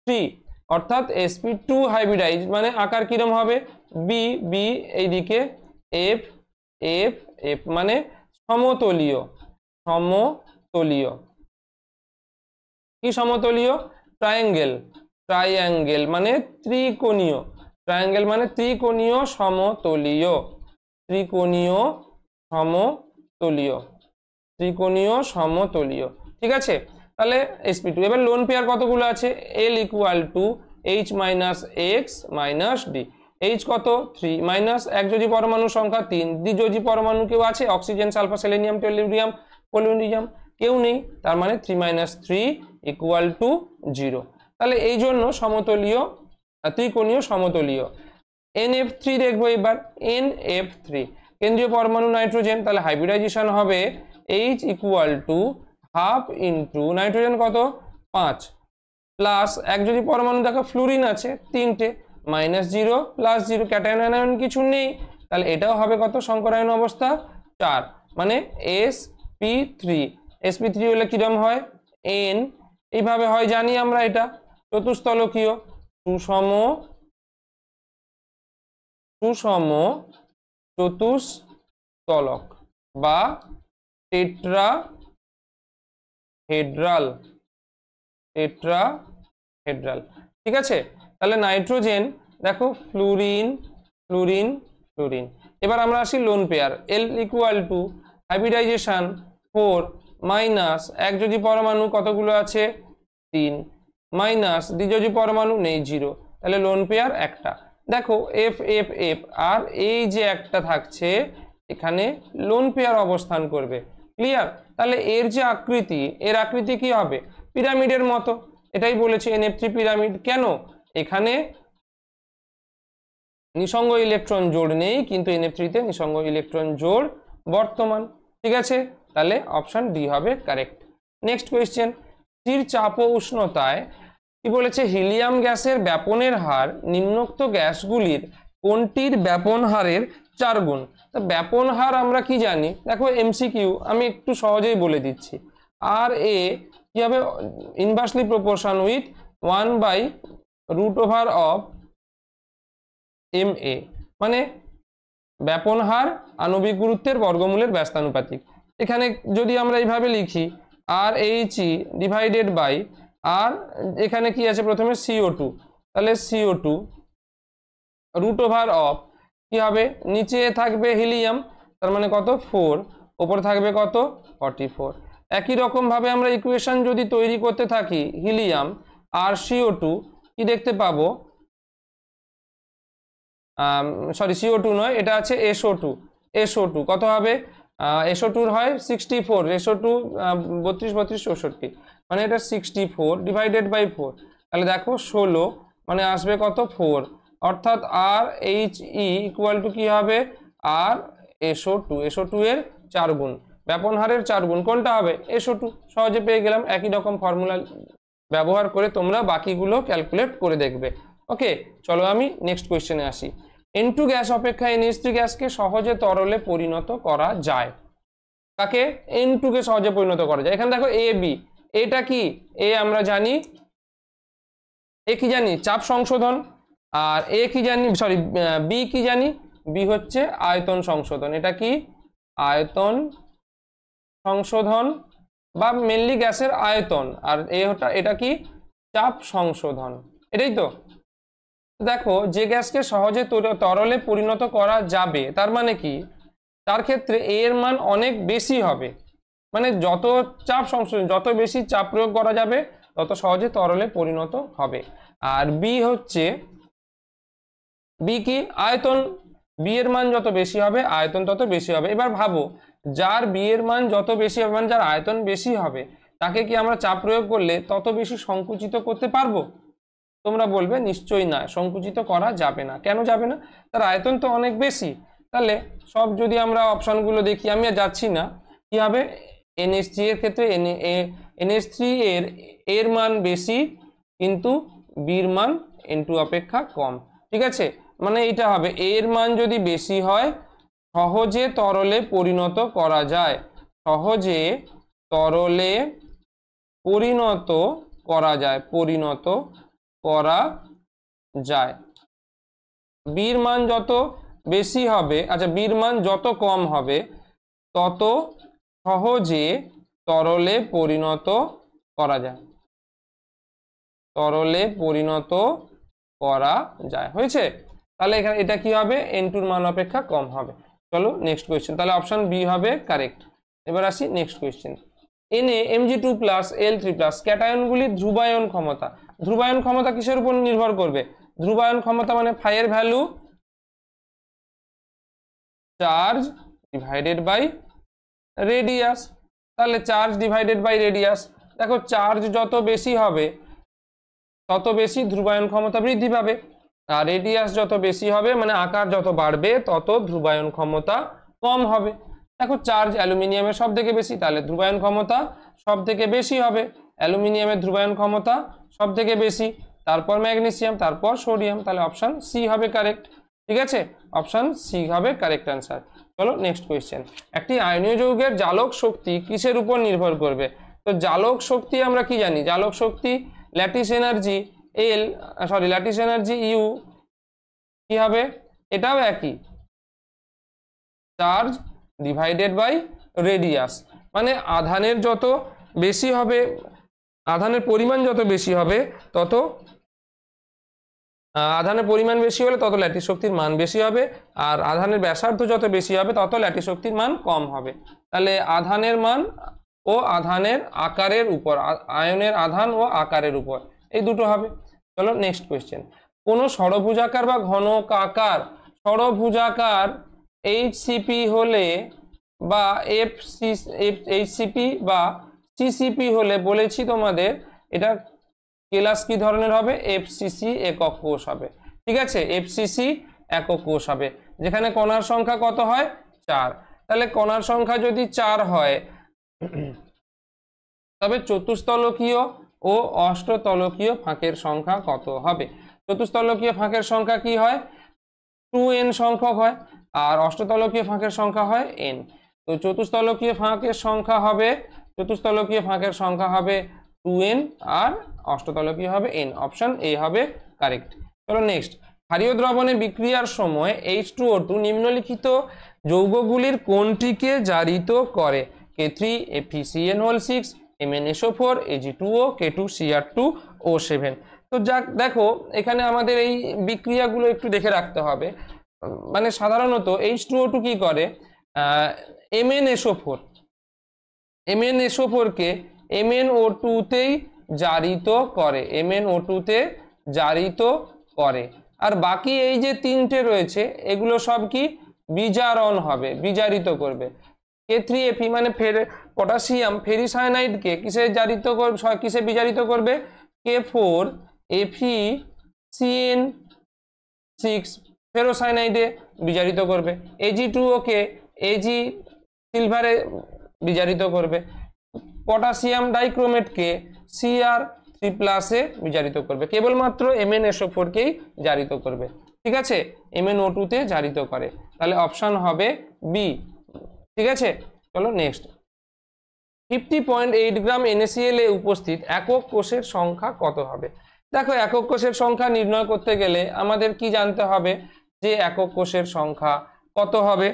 3, অর্থাৎ sp2 হাইব্রিডাইজ মানে আকার কিরম হবে, বি বি, এইদিকে এফ এফ এফ, মানে সমতলীয়। সমতলীয় কি সমতলীয়, ট্রায়াঙ্গেল। ট্রায়াঙ্গেল মানে ত্রিকোণীয়। ট্রায়াঙ্গেল মানে ত্রিকোণীয় সমতলীয়। ত্রিকোণীয় সমতলীয়। ত্রিকোণীয় সমতলীয়। ঠিক আছে, তাহলে sp2। এবার লোন পেয়ার কতগুলো আছে, l equal two h minus x minus D. h কত, 3, মাইনাস একযোজী পরমাণুর সংখ্যা 3, দ্বিযোজী পরমাণু কেউ আছে, oxygen, sulphur, selenium, tellurium, polonium, কেউ নেই, তার মানে 3 - 3 ইকুয়াল টু 0। তাহলে এই জন্য সমতলীয়, ত্রিকোণীয় সমতলীয়। NF3 দেখবো এবার, NF3 কেন্দ্রীয় পরমাণু নাইট্রোজেন, তাহলে হাইব্রিডাইজেশন হবে H equal to half into nitrogen কত, 5, প্লাস একযোজী পরমাণু দেখো ফ্লুরিন আছে 3টে, -0 প্লাস 0, ক্যাটায়ন অ্যানায়ন কিছু নেই, তাহলে এটাও হবে কত, সংকরায়ন অবস্থা 4, মানে sp3। sp3 হলে কিরম হয়, n, এইভাবে হয় জানি আমরা, এটা চতুস্তলকীয়, সুষম চতুস্তলক বা টেট্রাহেড্রাল। টেট্রাহেড্রাল, ঠিক আছে। তাহলে নাইট্রোজেন দেখো ফ্লুরিন ফ্লুরিন ফ্লুরিন। এবার আমরা আসি lone pair, L equal to hybridisation 4, minus একযোজী পরমাণু কতগুলো আছে, 3, মাইনাস দ্বিযোজী পরমাণু নেই, 0, তাহলে লোন পেয়ার একটা। দেখো এফ এফ এফ, আর এই যে একটা থাকছে এখানে লোন পেয়ার অবস্থান করবে, ক্লিয়ার। তাহলে এর যে আকৃতি, এর আকৃতি কি হবে, পিরামিডের মতো। এটাই বলেছে NF3 পিরামিড। কেন, এখানে নিঃসঙ্গ ইলেকট্রন জোড় নেই, কিন্তু NF3 তে নিঃসঙ্গ ইলেকট্রন জোড় বর্তমান। ঠিক আছে, তাহলে অপশন ডি হবে কারেক্ট। নেক্সট কোয়েশ্চেন, স্থির চাপ ও উষ্ণতায় কি বলেছে, হিলিয়াম গ্যাসের ব্যাপনের হার নিম্নোক্ত গ্যাসগুলির কোনটির ব্যাপন হারের 4 গুণ। তো ব্যাপন হার আমরা কি জানি, দেখো এমসিকিউ, আমি একটু সহজেই বলে দিচ্ছি। আর এ কি হবে, inversely proportion with 1/√of MA, মানে ব্যাপন হার আণবিক গুরুত্বের বর্গমূলের ব্যস্তানুপাতিক। এখানে যদি আমরা এইভাবে লিখি RHE ডিভাইডেড বাই আর এখানে কি আছে প্রথমে CO2, তাহলে CO2 √of কি হবে, নিচে থাকবে হিলিয়াম, তার মানে কত 4, ওপরে থাকবে কত 44। একই রকম ভাবে আমরা ইকুয়েশন যদি তৈরি করতে থাকি হিলিয়াম আর CO2, কি দেখতে পাবো, সরি CO2 নয়, এটা আছে SO2 কত হবে, SO2 হয় 64, SO2 32 32 64, মানে এটা 64 ডিভাইডেড বাই 4, তাহলে দেখো 16, মানে আসবে কত 4, অর্থাৎ RHE ইকুয়াল টু কি হবে, আর SO2 এর 4 গুণ, ব্যাপন হারের 4 গুণ কোনটা হবে, SO2। সহজে পেয়ে গেলাম। একই রকম ফর্মুলা ব্যবহার করে তোমরা বাকিগুলো ক্যালকুলেট করে দেখবে। ওকে, চলো আমি নেক্সট কোয়েশ্চেনে আসি। N2 গ্যাস অপেক্ষা NH3 গ্যাসকে সহজে তরলে পরিণত করা যায়। তাকে N2 কে সহজে পরিণত করা যায়। এখানে দেখো AB, এটা কি, এ আমরা জানি, এ কি জানি, চাপ সংশোধন, আর এ কি জানি, সরি বি কি জানি, বি হচ্ছে আয়তন সংশোধন। এটা কি, আয়তন সংশোধন বা মেনলি গ্যাসের আয়তন, আর এটা কি, চাপ সংশোধন। এটাই তো। দেখো যে গ্যাসকে সহজে তরলে পরিণত করা যাবে, তার মানে কি, তার ক্ষেত্রে এর মান অনেক বেশি হবে, মানে যত চাপ সংশোধন, যত বেশি চাপ প্রয়োগ করা যাবে তত সহজে তরলে পরিণত হবে। আর বি হচ্ছে, বি কি, আয়তন, বি এর মান যত বেশি হবে আয়তন তত বেশি হবে। এবার ভাবো, যার বি এর মান যত বেশি হবে, মানে যার আয়তন বেশি হবে, তাকে কি আমরা চাপ প্রয়োগ করলে তত বেশি সংকুচিত করতে পারবো? তোমরা বলবে নিশ্চয়ই না, সংকুচিত করা যাবে না। কেন যাবে না? তার আয়তন তো অনেক বেশি। তাহলে সব যদি আমরা অপশনগুলো দেখি, আমি আর যাচ্ছি না, কি হবে, NH3 এর ক্ষেত্রে NH3 এর মান বেশি, কিন্তু বির মান N2 অপেক্ষা কম। ঠিক আছে, মানে এইটা হবে, এর মান যদি বেশি হয় সহজে তরলে পরিণত করা যায়, সহজে তরলে পরিণত করা যায়, পরিণত করা যায়। বির মান যত বেশি হবে, আচ্ছা বির মান যত কম হবে তত সহজে তরলে পরিণত করা যায়, তরলে পরিণত করা যায়। হয়েছে? তাহলে এখানে এটা কি হবে, N2 এর মান অপেক্ষা কম হবে। চলো নেক্সট কোয়েশ্চেন, তাহলে অপশন বি হবে কারেক্ট। এবার আসি নেক্সট কোয়েশ্চেন। Na Mg2+Al3+ ক্যাটায়নগুলির ধ্রুবায়ন ক্ষমতা। ধ্রুবায়ন ক্ষমতা কিসের উপর নির্ভর করবে? ধ্রুবায়ন ক্ষমতা মানে ফাই এর value charge divided by radius. তাহলে চার্জ ডিভাইডেড বাই রেডিয়াস, দেখো চার্জ যত বেশি হবে তত বেশি ধ্রুবায়ন ক্ষমতা বৃদ্ধি পাবে, আর রেডিয়াস যত বেশি হবে, মানে আকার যত বাড়বে তত ধ্রুবায়ন ক্ষমতা কম হবে। দেখো চার্জ অ্যালুমিনিয়ামের সব থেকে বেশি, তাহলে ধ্রুবায়ন ক্ষমতা সব থেকে বেশি হবে। অ্যালুমিনিয়ামের ধ্রুবায়ন ক্ষমতা সব থেকে বেশি, তারপর ম্যাগনেসিয়াম, তারপর সোডিয়াম, তাহলে অপশন সি হবে কারেক্ট। ঠিক আছে, অপশন সি হবে কারেক্ট অ্যান্সার। চলো নেক্সট কোয়েশ্চেন। একটি আয়নীয় যৌগের জালক শক্তি কিসের উপর নির্ভর করবে? তো জালক শক্তি আমরা কি জানি, জালক শক্তি lattice energy L, sorry lattice energy U, কি হবে, এটাও একই, চার্জ ডিভাইডেড বাই রেডিয়াস। মানে আধানের যত বেশি হবে, আধানের পরিমাণ যত বেশি হবে তত, আধানের পরিমাণ বেশি হলে তত ল্যাটিস শক্তির মান বেশি হবে, আর আধানের ব্যাসার্ধ যত বেশি হবে তত ল্যাটিস শক্তির মান কম হবে। তাহলে আধানের মান ও আধানের আকারের উপর, আয়নের আধান ও আকারের উপর, এই দুটো হবে। চলো নেক্সট কোয়েশ্চেন। কোনো ষড়ভুজাকার বা ঘনকাকার, ষড়ভুজাকার HCP হলে বা HCP বা CCP হলে বলেছি তোমাদের এটা কেলাস কি ধরনের হবে? এফসিসি একক কোষ হবে। ঠিক আছে, এফসিসি একক কোষ হবে, যেখানে কণার সংখ্যা কত হয়? 4। তাহলে কণার সংখ্যা যদি 4 হয় তবে চতুস্তলকীয় ও অষ্টতলকীয় ফাঁকের সংখ্যা কত হবে? চতুস্তলকীয় ফাঁকের সংখ্যা কি হয়? 2n সংখ্যক হয়, আর অষ্টতলকীয় ফাঁকের সংখ্যা হয় n। তো চতুস্তলকীয় ফাঁকের সংখ্যা হবে 2n আর অষ্টতলকীয় হবে n। অপশন এ হবে কারেক্ট। চলো নেক্সট। ক্ষারীয় দ্রবণে বিক্রিয়ার সময় H2O2 নিম্নলিখিত যৌগগুলির কোনটিকে জারিত করে? K3 FeCN6, MnSO4, Ag2O, K2Cr2O7। তো যাক, দেখো এখানে আমাদের এই বিক্রিয়াগুলো একটু দেখে রাখতে হবে। মানে সাধারণত H2O2 কি করে? MnSO4 কে MnO2 তেই জারিত করে, MnO2 তে জারিত করে। আর বাকি এই যে তিনটে রয়েছে এগুলো সব কি? বিজারণ হবে, বিজারিত করবে। K3Fe মানে পটাশিয়াম ফেরিসায়ানাইডকে কিসে জারিত করবে, কিসে বিজারিত করবে? K4FeCN6 ফেরোসায়ানাইডে বিজারিত করবে। Ag2O কে Ag সিলভারে বিজারিত করবে। পটাশিয়াম ডাইক্রোমেটকে Cr3+ বিজারিত করবে। কেবলমাত্র MnSO4 কেই জারিত করবে। ঠিক আছে, MnO2 তে জারিত করে। তাহলে অপশন হবে বি। ঠিক আছে, চলো নেক্সট। 50.8 গ্রাম NaCl এ উপস্থিত একক কোষের সংখ্যা কত হবে? দেখো, একক কোষের সংখ্যা নির্ণয় করতে গেলে আমাদের কি জানতে হবে? যে একক কোষের সংখ্যা কত হবে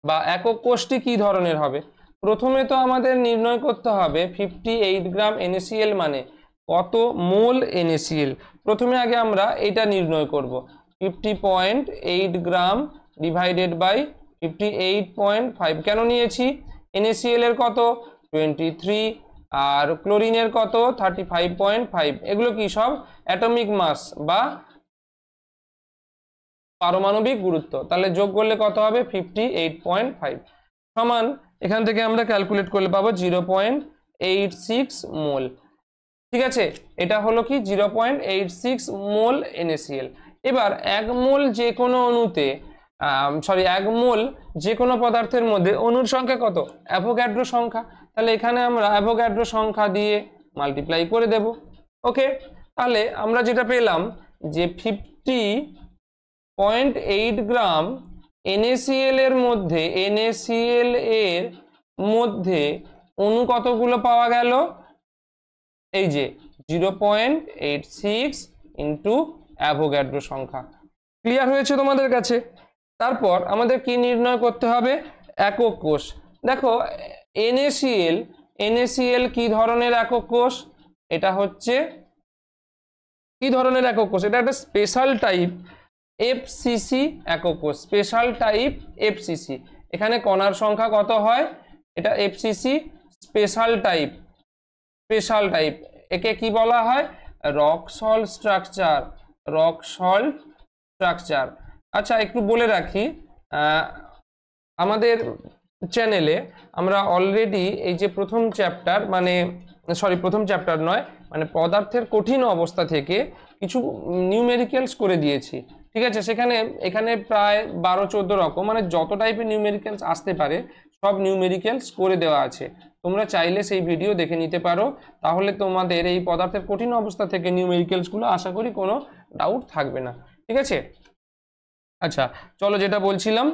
বা একক কোষটি কি ধরনের হবে। প্রথমে তো আমাদের নির্ণয় করতে হবে 58 গ্রাম NaCl মানে কত মোল NaCl। প্রথমে আগে আমরা এটা নির্ণয় করব। 50.8 গ্রাম ডিভাইডেড বাই 58.5। কেন নিয়েছি? NaCl এর কত? 23, আর ক্লোরিনের কত? 35.5। এগুলো কি সব অ্যাটমিক মাস বা পারমাণবিক গুরুত্ব। তাহলে যোগ করলে কত হবে? 58.5 সমান, এখান থেকে আমরা ক্যালকুলেট করলে পাবো 0.86 মোল। ঠিক আছে, এটা হলো কি 0.86 মোল NaCl। এবার 1 মোল যে কোনো অণুতে, 1 মোল যে কোনো পদার্থের মধ্যে অণুর সংখ্যা কত? অ্যাভোগাড্রো সংখ্যা। তাহলে এখানে আমরা অ্যাভোগাড্রো সংখ্যা দিয়ে মাল্টিপ্লাই করে দেব। ওকে, তাহলে আমরা যেটা পেলাম যে 50.8 গ্রাম NaCl এর মধ্যে অণু কতগুলো পাওয়া গেল? এই যে 0.86 ইন্টু অ্যাভোগাড্রো সংখ্যা। ক্লিয়ার হয়েছে তোমাদের কাছে? তারপর আমাদের কি নির্ণয় করতে হবে? একক কোষ। দেখো, NaCl কি ধরনের একক কোষ? এটা হচ্ছে কি ধরনের একক কোষ? এটা একটা স্পেশাল টাইপ FCC একক কোষ, স্পেশাল টাইপ FCC। এখানে কণার সংখ্যা কত হয়? এটা FCC স্পেশাল টাইপ। একে কি বলা হয়? Rock salt structure. আচ্ছা, একটু বলে রাখি, আমাদের চ্যানেলে আমরা অলরেডি এই যে প্রথম চ্যাপ্টার মানে পদার্থের কঠিন অবস্থা থেকে কিছু নিউমেরিক্যালস করে দিয়েছি। ঠিক আছে, এখানে প্রায় 12-14 রকম, মানে যত টাইপের নিউমেরিক্যালস আসতে পারে সব নিউমেরিক্যালস করে দেওয়া আছে। তোমরা চাইলে সেই ভিডিও দেখে নিতে পারো, তাহলে তোমাদের এই পদার্থের কঠিন অবস্থা থেকে নিউমেরিক্যালসগুলো আশা করি কোনো ডাউট থাকবে না। ঠিক আছে, আচ্ছা চলো যেটা বলছিলাম,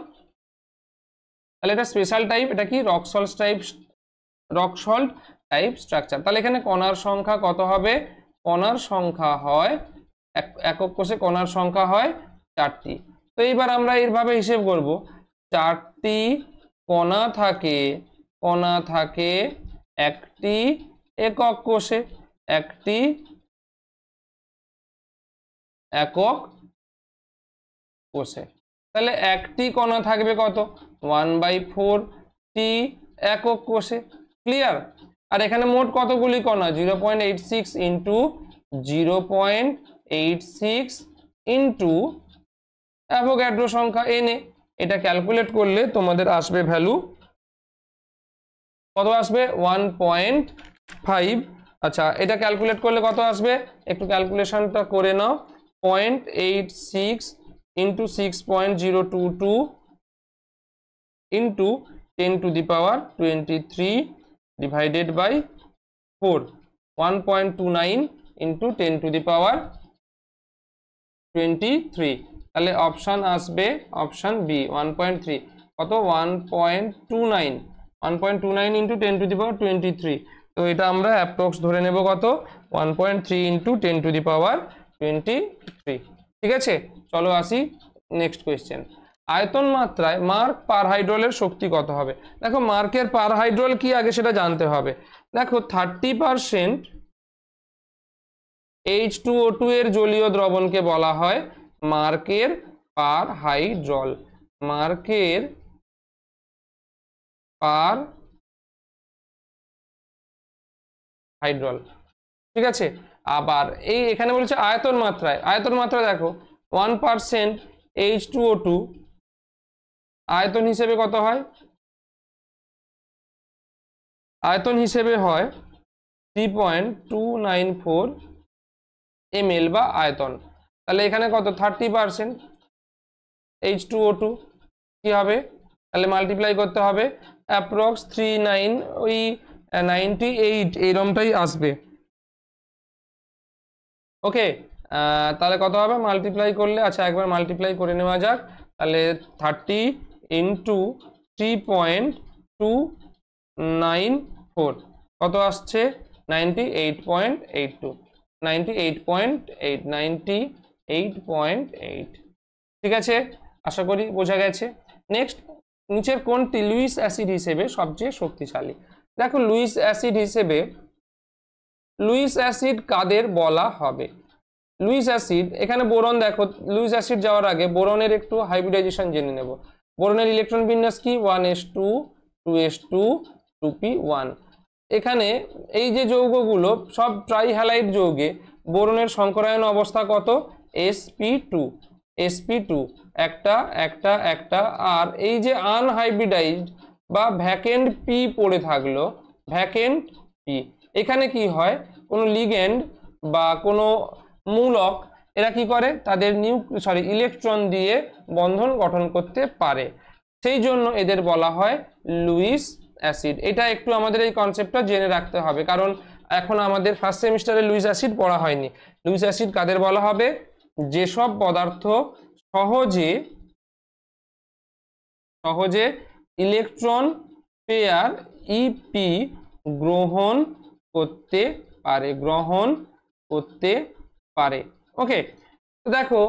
তাহলে এটা স্পেশাল টাইপ। এটা কি? Rock salt type structure. তাহলে এখানে কণার সংখ্যা কত হবে? কণার সংখ্যা হয়, একক কোষে কণার সংখ্যা হয় 4টি। তো এইবার আমরা এইভাবে হিসেব করব, 4টি কণা থাকে একটি একক কোষে, তাহলে একটি কণা থাকবে কত? 1/4টি একক কোষে। ক্লিয়ার? আর এখানে মোট কতগুলি কণা? 0.86 ইন্টু 0.86 ইন্টু অ্যাভোগাড্রো সংখ্যা Na। এটা ক্যালকুলেট করলে তোমাদের আসবে ভ্যালু কত? আসবে 1.5 আচ্ছা, এটা ক্যালকুলেট করলে কত আসবে, একটু ক্যালকুলেশনটা করে নাও। 0.86 into 6.022 into 10⁻23 divided by 4, 1.29 into 10⁻23। তাহলে অপশান আসবে অপশান বি 1.3। কত, 1.29 ইন্টু 10⁻23। তো এটা আমরা অ্যাপ্রক্স ধরে নেব কত, 1.3 ইন্টু 10⁻23। ঠিক আছে, চলো আসি নেক্সট কোয়েশ্চেন। আয়তন মাত্রায় মার্ক পার হাইড্রোলের শক্তি কত হবে? দেখো মার্কের পার হাইড্রোল কি আগে সেটা জানতে হবে। দেখো 30% H2O2 এর জলীয় দ্রবণকে বলা হয় মার্কের পার হাইড্রল। মার্কের পার হাইড্রল, ঠিক আছে। আবার এই এখানে বলছে আয়তন মাত্রায়, আয়তন মাত্রা দেখো 1% H2O2 আয়তন হিসেবে কত হয়, আয়তন হিসেবে হয় 3.294 ml বা আয়তন। তাহলে এখানে কত, 30% H2O2 কি হবে, তাহলে মাল্টিপ্লাই করতে হবে অ্যাপ্রক্স 39 ওই 98 এইরকমটাই আসবে। ওকে, তাহলে কত হবে মাল্টিপ্লাই করলে, আচ্ছা একবার মাল্টিপ্লাই করে নেওয়া যাক। তাহলে 30 ইন্টু 3.294 কত আসছে, 98.82, 98.8। ঠিক আছে, আশা করি বোঝা গেছে। নেক্সট, নিচের কোনটি লুইস অ্যাসিড হিসেবে সবচেয়ে শক্তিশালী? দেখো লুইস অ্যাসিড হিসেবে, লুইস অ্যাসিড কাদের বলা হবে? লুইস অ্যাসিড, এখানে বোরন দেখো, লুইস অ্যাসিড যাওয়ার আগে বোরনের একটু হাইব্রিডাইজেশন জেনে নেব। বোরনের ইলেকট্রন বিন্যাস কি, 1s2 2s2 2p1। এখানে এই যে যৌগগুলো সব ট্রাইহ্যালাইড যৌগে, বোরনের সংকরায়ন অবস্থা কত, sp2 একটা একটা একটা। আর এই যে আনহাইব্রিডাইজড বা ভ্যাকেন্ট পি পড়ে থাকলো, ভ্যাকেন্ট পি, এখানে কি হয়, কোনো লিগ্যান্ড বা কোনো মূলক এরা কি করে, তাদের ইলেকট্রন দিয়ে বন্ধন গঠন করতে পারে, সেই জন্য এদের বলা হয় লুইস অ্যাসিড। এটা একটু আমাদের এই কনসেপ্টটা জেনে রাখতে হবে, কারণ এখন আমাদের ফার্স্ট সেমিস্টারে লুইস অ্যাসিড পড়া হয়নি। লুইস অ্যাসিড কাদের বলা হবে, যেসব পদার্থ সহজে ইলেকট্রন পেয়ার ইপি গ্রহণ করতে পারে। ওকে, তো দেখো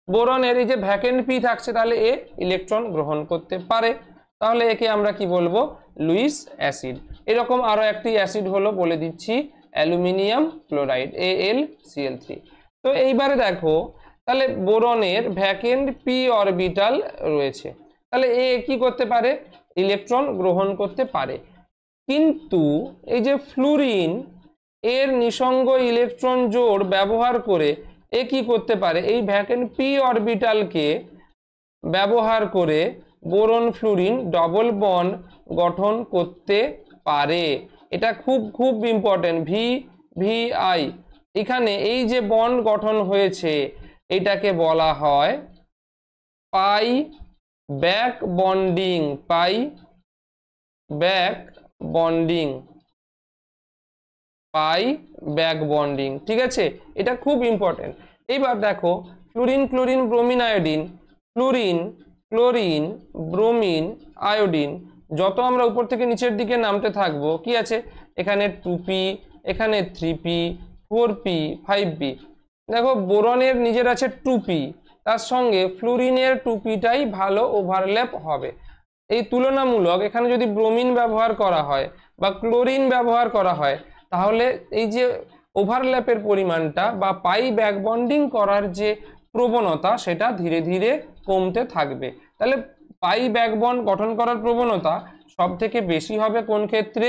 বোরনের এই যে ভ্যাকেন্ট পি থাকছে, তাহলে এ ইলেকট্রন গ্রহণ করতে পারে, তাহলে একে আমরা কি বলবো, লুইস অ্যাসিড। এরকম আরো একটি অ্যাসিড হলো বলে দিচ্ছি, অ্যালুমিনিয়াম ক্লোরাইড AlCl3। তো এইবারে দেখো, তাহলে বোরনের ভ্যাকেন্ট পি অরবিটাল রয়েছে, তাহলে এ কি করতে পারে, ইলেকট্রন গ্রহণ করতে পারে। কিন্তু এই যে ফ্লুরিন, এর নিঃসঙ্গ ইলেকট্রন জোড় ব্যবহার করে এ কি করতে পারে, এই ভ্যাকেন্ট পি অরবিটালকে ব্যবহার করে বোরন ফ্লুরিন ডবল বন্ড গঠন করতে পারে। এটা খুব ইম্পর্টেন্ট, VI। এখানে এই যে বন্ড গঠন হয়েছে, এটাকে বলা হয় পাই ব্যাক বন্ডিং, পাই ব্যাক বন্ডিং, পাই ব্যাক বন্ডিং। ঠিক আছে, এটা খুব ইম্পর্টেন্ট। এইবার দেখো fluorine chlorine bromine iodine, fluorine chlorine bromine iodine, যত আমরা উপর থেকে নিচের দিকে নামতে থাকবো কি আছে, এখানে 2p, এখানে 3p, 4p, 5p। দেখো বোরনের নিজের আছে 2p, তার সঙ্গে ফ্লুরিনের 2pটাই ভালো ওভারল্যাপ হবে। এই তুলনামূলক এখানে যদি ব্রোমিন ব্যবহার করা হয় বা ক্লোরিন ব্যবহার করা হয়, তাহলে এই যে ওভারল্যাপের পরিমাণটা বা পাই ব্যাক বন্ডিং করার যে প্রবণতা, সেটা ধীরে ধীরে কমতে থাকবে। তাহলে পাই ব্যাক বন্ড গঠন করার প্রবণতা সব থেকে বেশি হবে কোন ক্ষেত্রে,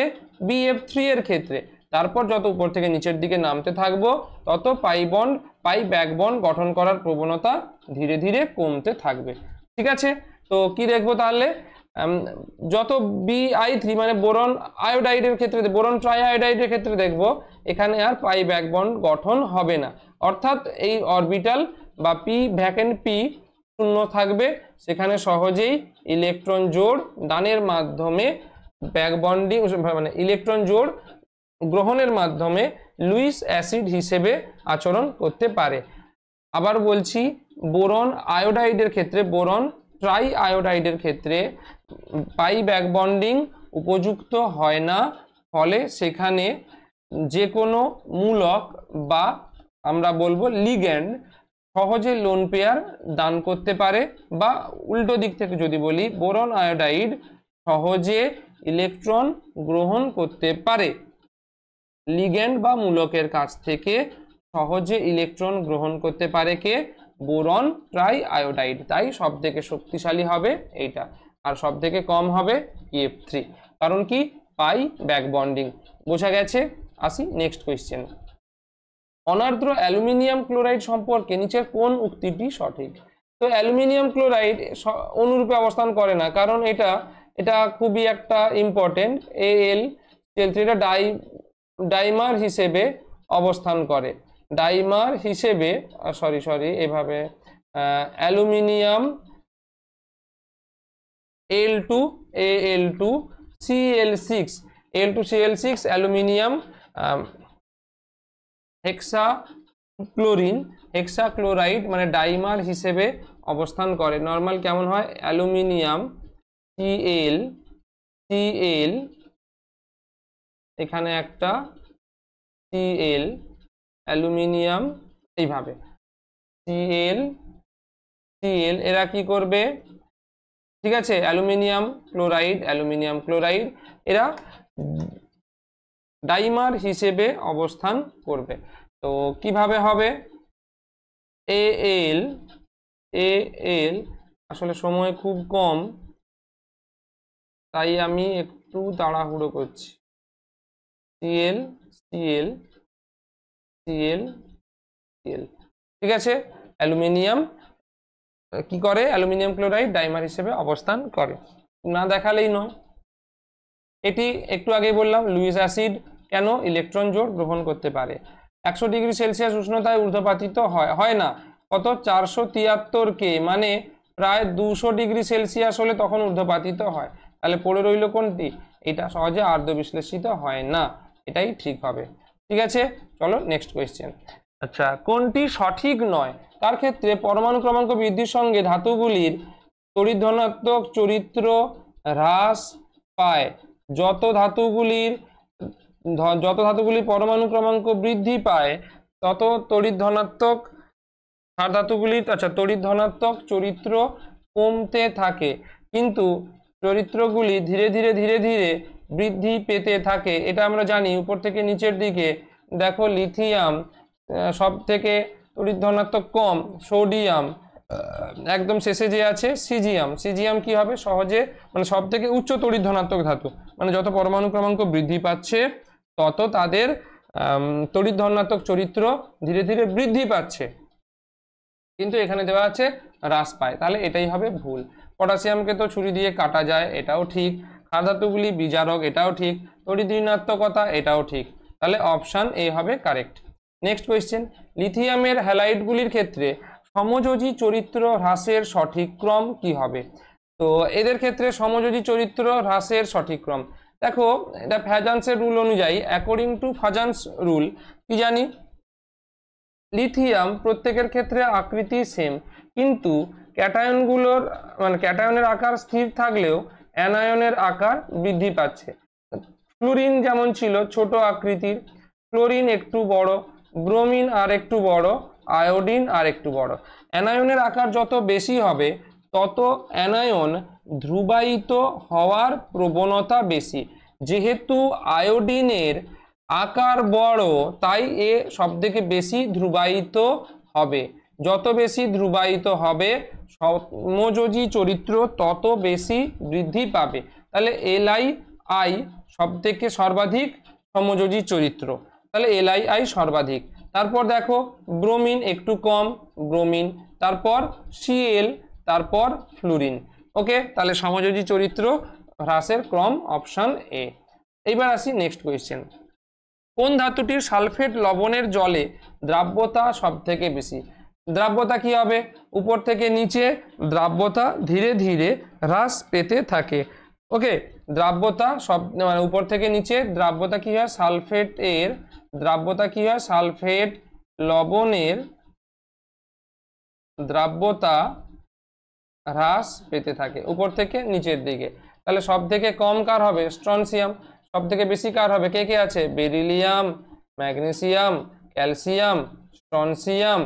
BF3 এর ক্ষেত্রে। তারপর যত উপর থেকে নিচের দিকে নামতে থাকবো, তত পাই ব্যাক বন্ড গঠন করার প্রবণতা ধীরে ধীরে কমতে থাকবে। ঠিক আছে, তো কি দেখবো তাহলে, যত Bi3 মানে বোরন আয়োডাইডের ক্ষেত্রে, বোরন ট্রাই আয়োডাইডের ক্ষেত্রে দেখব এখানে আর পাই ব্যাক বন্ড গঠন হবে না, অর্থাৎ এই অরবিটাল বা পি ভ্যাকেন্ট পি শূন্য থাকবে, সেখানে সহজেই ইলেকট্রন জোড় দানের মাধ্যমে ব্যাক বন্ডিং মানে ইলেকট্রন জোড় গ্রহণের মাধ্যমে লুইস অ্যাসিড হিসেবে আচরণ করতে পারে। আবার বলছি, বোরন আয়োডাইডের ক্ষেত্রে, বোরন ট্রাই আয়োডাইডের ক্ষেত্রে পাই ব্যাক বন্ডিং উপযুক্ত হয় না, ফলে সেখানে যে কোনো মূলক বা আমরা বলবো লিগ্যান্ড সহজে লোন পেয়ার দান করতে পারে, বা উল্টো দিক থেকে যদি বলি বোরন আয়োডাইড সহজে ইলেকট্রন গ্রহণ করতে পারে, লিগ্যান্ড বা মূলকের কাছ থেকে সহজে ইলেকট্রন গ্রহণ করতে পারে কে? Boron try iodide. তাই সব থেকে শক্তিশালী হবে এইটা, আর সব থেকে কম হবে Pf3, কারণ কি? পাই ব্যাক বন্ডিং। বোঝা গেছে? আসি নেক্সট কোয়েশ্চেন। অনার্দ্র অ্যালুমিনিয়াম ক্লোরাইড সম্পর্কে নিচের কোন উক্তিটি সঠিক? তো অ্যালুমিনিয়াম ক্লোরাইড অনুরূপে অবস্থান করে না, কারণ এটা খুবই একটা ইম্পর্টেন্ট, এটা ডাইমার হিসেবে অবস্থান করে, ডাইমার হিসেবে এভাবে অ্যালুমিনিয়াম Al2Cl6 অ্যালুমিনিয়াম হেক্সাক্লোরাইড মানে ডাইমার হিসেবে অবস্থান করে। নর্মাল কেমন হয়? অ্যালুমিনিয়াম Cl এখানে একটা Cl, অ্যালুমিনিয়াম এইভাবে Cl এরা কি করবে? ঠিক আছে, অ্যালুমিনিয়াম ক্লোরাইড এরা ডাইমার হিসেবে অবস্থান করবে। তো কিভাবে হবে? Al আসলে সময় খুব কম, তাই আমি একটু তাড়াহুড়ো করছি। Cl ঠিক আছে, অ্যালুমিনিয়াম কি করে? অ্যালুমিনিয়াম ক্লোরাইড ডাইমার হিসেবে অবস্থান করে, না দেখালেই নয়। এটি একটু আগে বললাম, লুইস অ্যাসিড কেন? ইলেকট্রন জোড় গ্রহণ করতে পারে। 100 ডিগ্রি সেলসিয়াস উষ্ণতায় ঊর্ধ্বপাতিত হয় না কত? 473 কে, মানে প্রায় 200 ডিগ্রি সেলসিয়াস হলে তখন ঊর্ধ্বপাতিত হয়। তাহলে পড়ে রইল কোনটি? এটা সহজে আর্দ্র বিশ্লেষিত হয় না, এটাই ঠিক হবে। ঠিক আছে, চলো নেক্সট কোয়েশ্চেন। আচ্ছা, কোনটি সঠিক নয়? তার ক্ষেত্রে পরমাণু ক্রমাঙ্ক বৃদ্ধির সঙ্গে ধাতুগুলির তড়িৎ ধনাত্মক চরিত্র হ্রাস পায়। যত ধাতুগুলির পরমাণু ক্রমাঙ্ক বৃদ্ধি পায় তত তড়িৎ ধনাত্মক তড়িৎ ধনাত্মক চরিত্র কমতে থাকে, কিন্তু চরিত্রগুলি ধীরে ধীরে বৃদ্ধি পেতে থাকে। এটা আমরা জানি উপর থেকে নিচের দিকে দেখো, লিথিয়াম সব থেকে তড়িৎ ধনাত্মক কম, সোডিয়াম একদম শেষে যে আছে সিজিয়াম কি হবে? সহজে মানে সব থেকে উচ্চ তড়িৎ ধনাত্মক ধাতু, মানে যত পরমাণু ক্রমাঙ্ক বৃদ্ধি পাচ্ছে তত তাদের তড়িৎ ধনাত্মক চরিত্র ধীরে ধীরে বৃদ্ধি পাচ্ছে, কিন্তু এখানে দেওয়া আছে হ্রাস পায়, তাহলে এটাই হবে ভুল। পটাশিয়ামকে তো ছুরি দিয়ে কাটা যায়, এটাও ঠিক। ক্ষার ধাতুগুলি বিজারক, এটাও ঠিক। তড়িৎ ঋণাত্মকতা, এটাও ঠিক। তাহলে অপশান এ হবে কারেক্ট। নেক্সট কোয়েশ্চেন, লিথিয়ামের হ্যালাইডগুলির ক্ষেত্রে সমযোজী চরিত্র হ্রাসের সঠিক ক্রম কি হবে? তো এদের ক্ষেত্রে সমযোজী চরিত্র হ্রাসের সঠিক ক্রম দেখো, এটা ফ্যাজান্সের রুল অনুযায়ী, অ্যাকর্ডিং টু ফ্যাজান্স রুল কি জানি? লিথিয়াম প্রত্যেকের ক্ষেত্রে আকৃতি সেম, কিন্তু ক্যাটায়নগুলোর মানে ক্যাটায়নের আকার স্থির থাকলেও অ্যানায়নের আকার বৃদ্ধি পাচ্ছে। ফ্লুরিন যেমন ছিল ছোট আকৃতির, ক্লোরিন একটু বড়, ব্রোমিন আর একটু বড়, আয়োডিন আর একটু বড়। অ্যানায়নের আকার যত বেশি হবে তত অ্যানায়ন ধ্রুবায়িত হওয়ার প্রবণতা বেশি। যেহেতু আয়োডিনের আকার বড়, তাই এ সবথেকে বেশি ধ্রুবায়িত হবে। যত বেশি ধ্রুবায়িত হবে সমযোজী চরিত্র তত বেশি বৃদ্ধি পাবে। তাহলে LiI সবথেকে সর্বাধিক সমযোজী চরিত্র, তাহলে LiI সর্বাধিক। তারপর দেখো ব্রোমিন একটু কম, ব্রোমিন, তারপর Cl, তারপর ফ্লুরিন। ওকে, তাহলে সমযোজী চরিত্র হ্রাসের ক্রম অপশন এ। এইবার আসি নেক্সট কোয়েশ্চেন। কোন ধাতুটির সালফেট লবণের জলে দ্রাব্যতা সব থেকে বেশি? দ্রাব্যতা কি হবে? উপর থেকে নিচে দ্রাব্যতা ধীরে ধীরে হ্রাস পেতে থাকে। ওকে, দ্রাব্যতা সব মানে উপর থেকে নিচে দ্রাব্যতা কি হয়? সালফেট এর দ্রাব্যতা কি হয়? সালফেট লবণের দ্রাব্যতা হ্রাস পেতে থাকে উপর থেকে নিচের দিকে। তাহলে সব থেকে কম কার হবে? স্ট্রনসিয়াম। সব থেকে বেশি কার হবে? কে কে আছে? Beryllium, magnesium, calcium, strontium,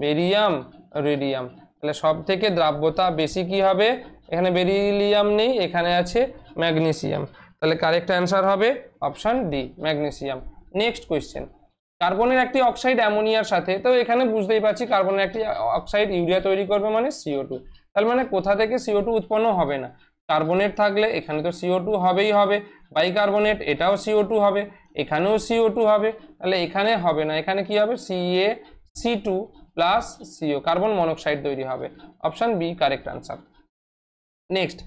barium, radium. তাহলে সব থেকে দ্রাব্যতা বেশি কি হবে? এখানে বেরিলিয়াম নেই, এখানে আছে ম্যাগনেসিয়াম। তাহলে কারেক্ট অ্যান্সার হবে option D, magnesium. Next question. কার্বনের একটি অক্সাইড অ্যামোনিয়ার সাথে, তো এখানে বুঝতেই পারছি কার্বনের একটি অক্সাইড ইউরিয়া তৈরি করবে মানে CO2। তার মানে কোথা থেকে CO2 উৎপন্ন হবে না? কার্বনেট থাকলে এখানে তো CO2 হবেই হবে, বাইকার্বনেট এটাও CO2 হবে, এখানেও CO2 হবে, তাহলে এখানে হবে না, এখানে কি হবে? CaC2 plus CO, carbon monoxide তৈরি হবে। Option B correct answer. Next,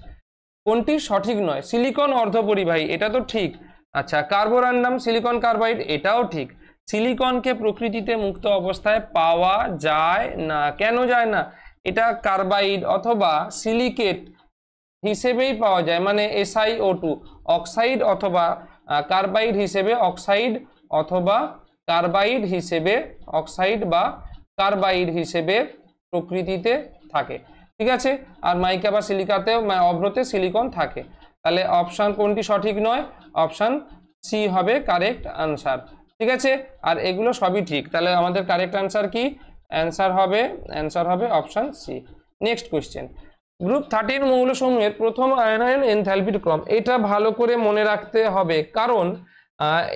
কোনটি সঠিক নয়? সিলিকন অর্ধপরিবাহী, এটা তো ঠিক। আচ্ছা, কার্বোরান্ডাম সিলিকন কার্বাইড, এটাও ঠিক। সিলিকনকে প্রকৃতিতে মুক্ত অবস্থায় পাওয়া যায় না। কেন যায় না? এটা কার্বাইড অথবা সিলিকেট হিসেবেই পাওয়া যায়, মানে SiO2 অক্সাইড অথবা কার্বাইড হিসেবে, অক্সাইড অথবা কার্বাইড হিসেবে, অক্সাইড বা কার্বাইড হিসেবে প্রকৃতিতে থাকে। ঠিক আছে, আর মাইকা বা সিলিকাতেও অভ্রতে সিলিকন থাকে। তাহলে অপশন কোনটি সঠিক নয়? অপশন সি হবে কারেক্ট আনসার। ঠিক আছে, আর এগুলো সবই ঠিক। তাহলে আমাদের কারেক্ট আনসার কি? অ্যান্সার হবে option C. Next question. Group 13 মৌলসমূহের প্রথম আয়নায়ন এনথালপির ক্রম, এটা ভালো করে মনে রাখতে হবে, কারণ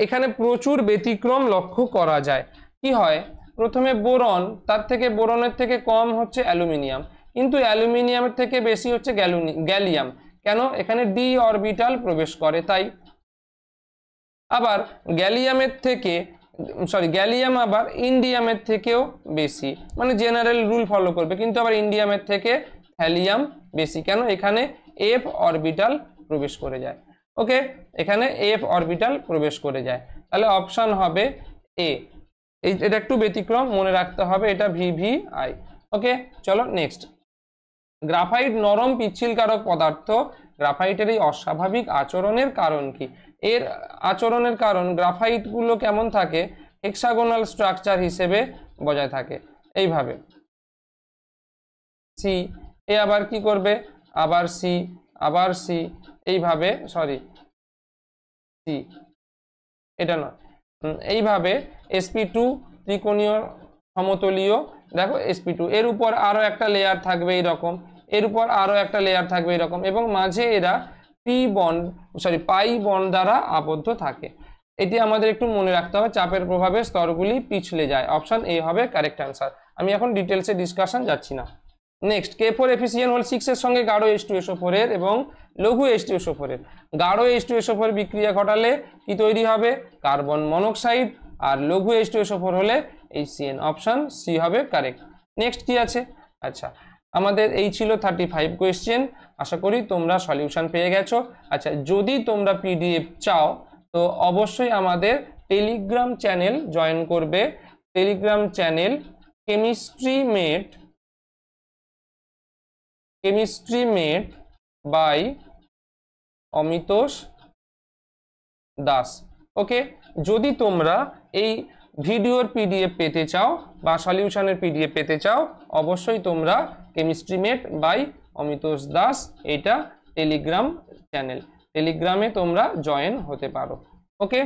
এখানে প্রচুর ব্যতিক্রম লক্ষ্য করা যায়। কি হয়? প্রথমে বোরন, তার থেকে বোরনের থেকে কম হচ্ছে অ্যালুমিনিয়াম, কিন্তু অ্যালুমিনিয়ামের থেকে বেশি হচ্ছে গ্যালিয়াম। কেন? এখানে ডি অরবিটাল প্রবেশ করে তাই। আবার গ্যালিয়ামের থেকে গ্যালিয়াম আবার ইন্ডিয়ামের থেকেও বেশি, মানে জেনারেল রুল ফলো করবে, কিন্তু আবার ইন্ডিয়ামের থেকে থ্যালিয়াম বেশি। কেন? এখানে এফ অরবিটাল প্রবেশ করে যায়। ওকে, এখানে এফ অরবিটাল প্রবেশ করে যায়। তাহলে অপশন হবে এ। এটা একটু ব্যতিক্রম, মনে রাখতে হবে, এটা VVI। ওকে, চলো নেক্সট। গ্রাফাইট নরম পিচ্ছিলকারক পদার্থ, গ্রাফাইটের এই অস্বাভাবিক আচরণের কারণ কি? এর আচরণের কারণ, গ্রাফাইটগুলো কেমন থাকে? হেক্সাগোনাল স্ট্রাকচার হিসেবে বজায় থাকে এইভাবে। সি, এ আবার কি করবে? আবার সি, আবার সি, এইভাবে, সি, এটা নয়, এইভাবে sp2 ত্রিকোণীয় সমতলীয়, দেখো sp2, এর উপর আরো একটা লেয়ার থাকবে এইরকম, এর উপর আরো একটা লেয়ার থাকবে এরকম, এবং মাঝে এরা পাই বন্ড দ্বারা আবদ্ধ থাকে। এটি আমাদের একটু মনে রাখতে হবে, চাপের প্রভাবে স্তরগুলি পিছলে যায়। অপশন এ হবে কারেক্ট অ্যান্সার। আমি এখন ডিটেলসে ডিসকাশন যাচ্ছি না। নেক্সট, K4 এফিসিয়েন্ট হল 6 এর সঙ্গে গাঢ় H2SO4 এর এবং লঘু H2SO4 এর। গাঢ় H2SO4 বিক্রিয়া ঘটালে কি তৈরি হবে? Carbon monoxide. আর লঘু H2SO4 হলে HCN। অপশন সি হবে কারেক্ট। নেক্সট কি আছে? আচ্ছা, আমাদের এই ছিল 35 কোয়েশ্চেন। আশা করি তোমরা সলিউশন পেয়ে গেছো। আচ্ছা, যদি তোমরা PDF চাও তো অবশ্যই আমাদের টেলিগ্রাম চ্যানেল জয়েন করবে। Telegram channel chemistry mate by Amitosh Das. Okay, যদি তোমরা এই ভিডিওর PDF পেতে চাও বা সলিউশনের PDF পেতে চাও, অবশ্যই তোমরা chemistry mate by Amitosh Das, এটা টেলিগ্রাম চ্যানেল, টেলিগ্রামে তোমরা জয়েন হতে পারো। ওকে।